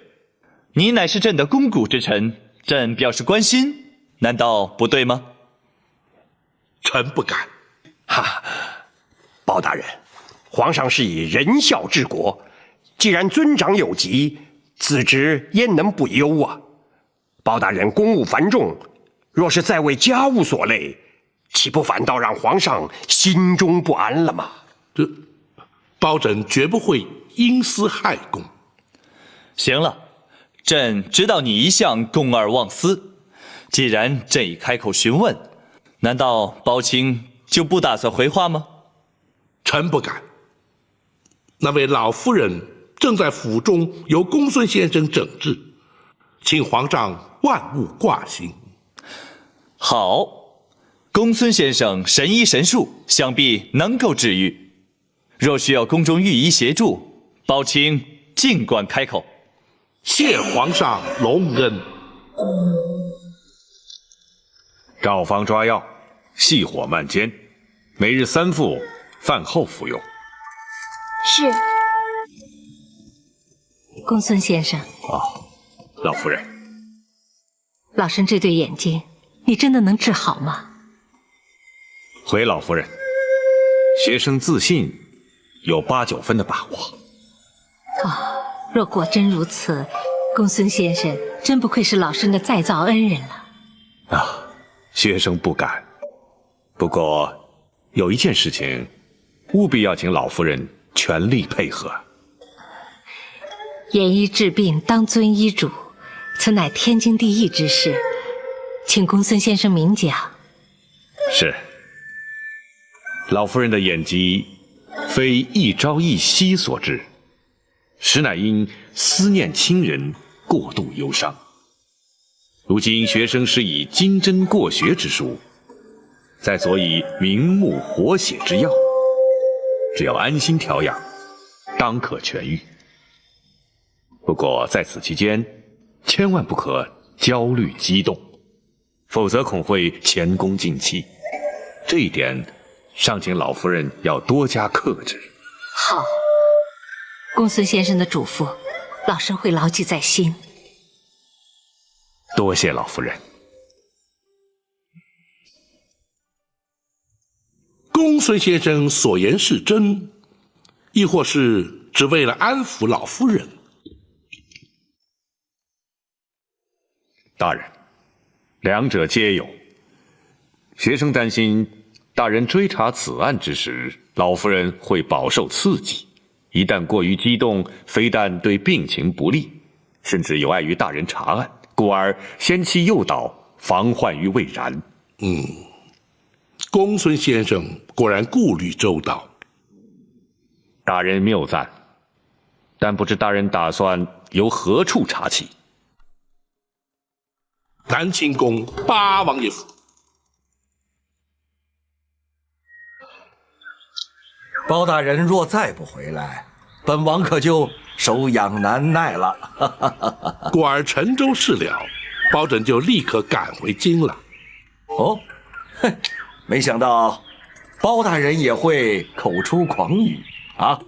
你乃是朕的肱骨之臣，朕表示关心，难道不对吗？
臣不敢。
哈，包大人，皇上是以仁孝治国，既然尊长有疾，子侄焉能不忧啊？包大人公务繁重，若是再为家务所累，岂不反倒让皇上心中不安了吗？
这包拯绝不会因私害公。
行了，朕知道你一向公而忘私，既然朕已开口询问，难道包青就不打算回话吗？
臣不敢。那位老夫人正在府中由公孙先生整治，请皇上万勿挂心。
好，公孙先生神医神术，想必能够治愈。若需要宫中御医协助，包青尽管开口。
谢皇上隆恩。
照方抓药，细火慢煎，每日3副，饭后服用。
是。
公孙先生。
老夫人，
老身这对眼睛，你真的能治好吗？
回老夫人，学生自信有8、9分的把握。
若果真如此，公孙先生真不愧是老身的再造恩人了。
学生不敢。不过有一件事情，务必要请老夫人全力配合。
研医治病，当遵医嘱，此乃天经地义之事，请公孙先生明讲。
是。老夫人的眼疾，非一朝一夕所致，实乃因思念亲人，过度忧伤。如今学生施以金针过血之术，再佐以明目活血之药，只要安心调养，当可痊愈。不过在此期间，千万不可焦虑激动，否则恐会前功尽弃。这一点，尚请老夫人要多加克制。
好，公孙先生的嘱咐，老身会牢记在心。
多谢老夫人。
公孙先生所言是真，亦或是只为了安抚老夫人？
大人，两者皆有。学生担心大人追查此案之时，老夫人会饱受刺激，一旦过于激动，非但对病情不利，甚至有碍于大人查案，故而先期诱导，防患于未然。
公孙先生果然顾虑周到。
大人谬赞，但不知大人打算由何处查起？
南清宫八王爷府。
包大人若再不回来，本王可就手痒难耐了。
果儿陈州事了，包拯就立刻赶回京了。
哦，哼，没想到包大人也会口出狂语啊！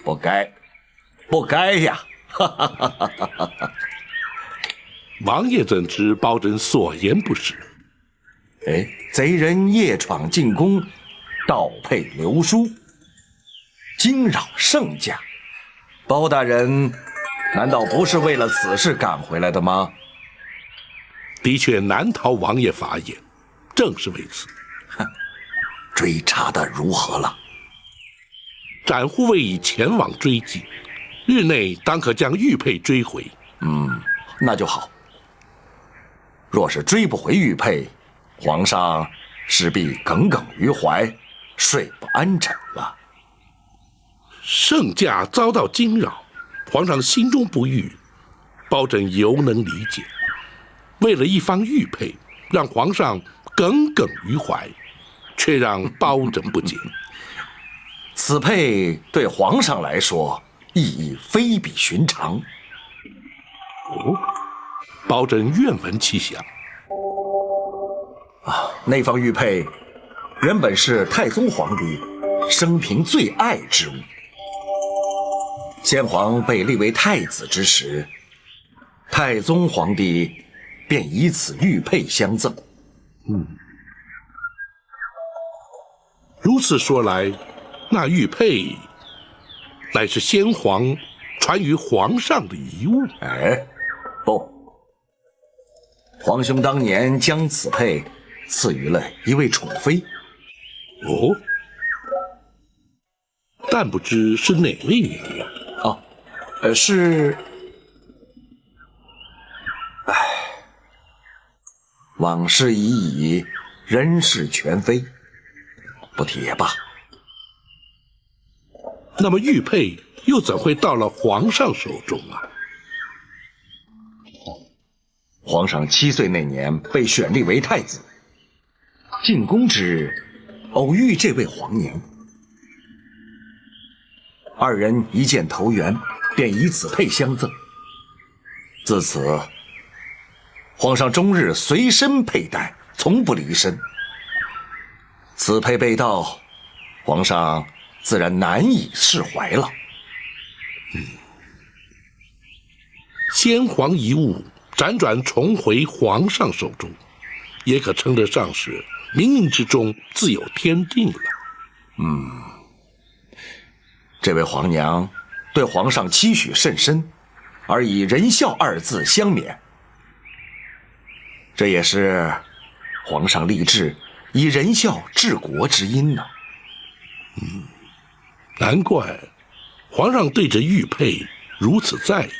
不该，不该呀！
王爷怎知包拯所言不实？
贼人夜闯进宫，盗佩流书，惊扰圣驾。包大人难道不是为了此事赶回来的吗？
的确难逃王爷法眼，正是为此。
追查的如何了？
展护卫已前往追击，日内当可将玉佩追回。
那就好。若是追不回玉佩，皇上势必耿耿于怀，睡不安枕了。
圣驾遭到惊扰，皇上心中不悦，包拯犹能理解。为了一方玉佩，让皇上耿耿于怀，却让包拯不解。
此佩对皇上来说意义非比寻常。
包拯愿闻其详。
那方玉佩原本是太宗皇帝生平最爱之物。先皇被立为太子之时，太宗皇帝便以此玉佩相赠。
如此说来，那玉佩乃是先皇传于皇上的遗物。
不，皇兄当年将此佩赐予了一位宠妃。
但不知是哪位娘娘？
是……往事已矣，人事全非，不提也罢。
那么玉佩又怎会到了皇上手中啊？
皇上7岁那年被选立为太子，进宫之日偶遇这位皇娘，二人一见投缘，便以此佩相赠。自此，皇上终日随身佩戴，从不离身。此佩被盗，皇上自然难以释怀了。
先皇遗物辗转重回皇上手中，也可称得上是冥冥之中自有天定了。
这位皇娘对皇上期许甚深，而以仁孝2字相勉，这也是皇上立志以仁孝治国之因呢。
难怪皇上对这玉佩如此在意。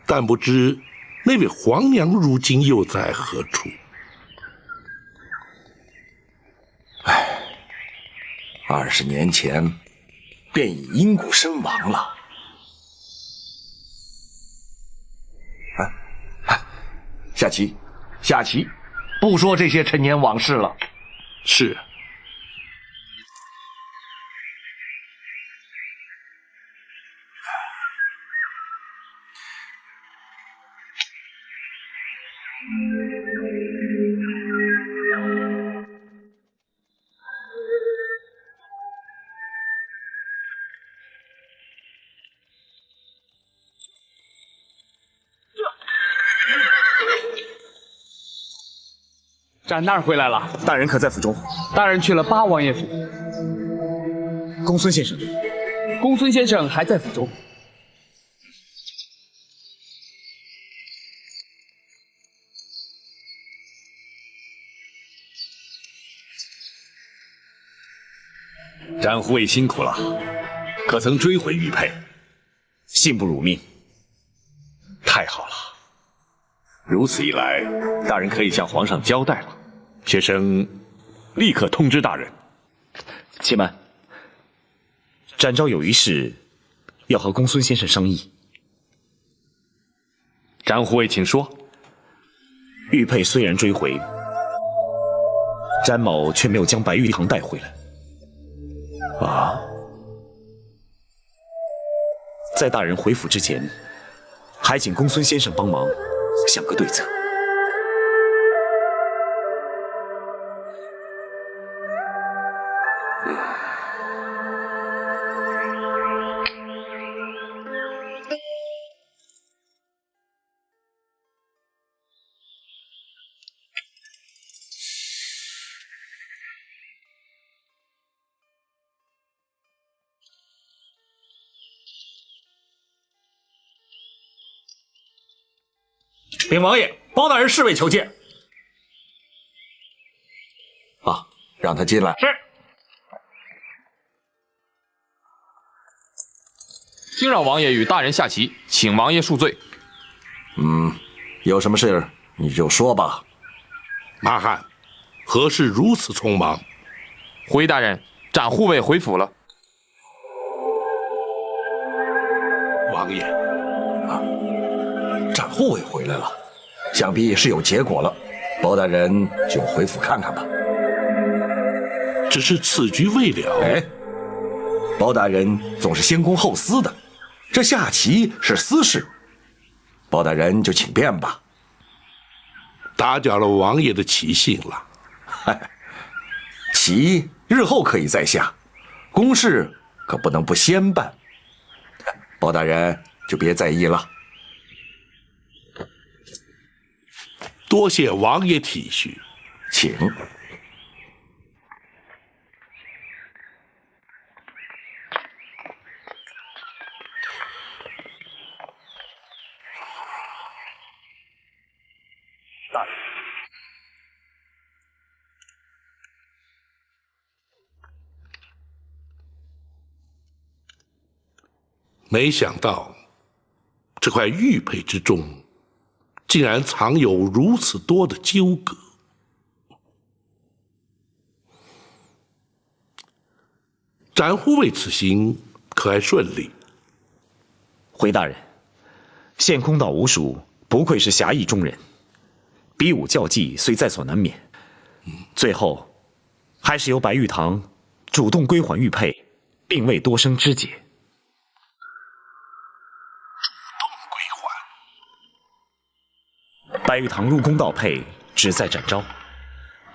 但不知那位皇娘如今又在何处
？20年前便已因故身亡了。下棋，下棋，不说这些陈年往事了。
是。
展大人回来了，
大人可在府中？
大人去了8王爷府。
公孙先生，
公孙先生还在府中。
展护卫辛苦了，可曾追回玉佩？
幸不辱命。
太好了，如此一来，大人可以向皇上交代了。学生立刻通知大人。
且慢，展昭有一事要和公孙先生商议。
展护卫，请说。
玉佩虽然追回，詹某却没有将白玉堂带回来。在大人回府之前，还请公孙先生帮忙想个对策。
禀王爷，包大人侍卫求见。
啊，让他进来。
是。
惊扰王爷与大人下棋，请王爷恕罪。
有什么事你就说吧。
马汉，何事如此匆忙？
回大人，展护卫回府了。
王爷，
展护卫回来了，想必是有结果了。包大人就回府看看吧。
只是此局未了。
哎，包大人总是先公后私的，这下棋是私事，包大人就请便吧。
打搅了王爷的棋性了。
嗨，棋日后可以再下，公事可不能不先办。包大人就别在意了。
多谢王爷体恤，
请。
没想到这块玉佩之中，竟然藏有如此多的纠葛。展护卫此行可还顺利？
回大人，献空岛吴蜀不愧是侠义中人，比武较技虽在所难免，最后还是由白玉堂主动归还玉佩，并未多生枝节。白玉堂入宫盗佩，旨在展昭，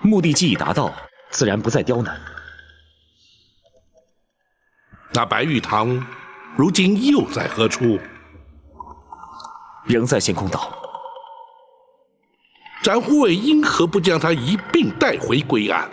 目的既已达到，自然不再刁难。
那白玉堂如今又在何处？
仍在献空岛。
展护卫因何不将他一并带回归案？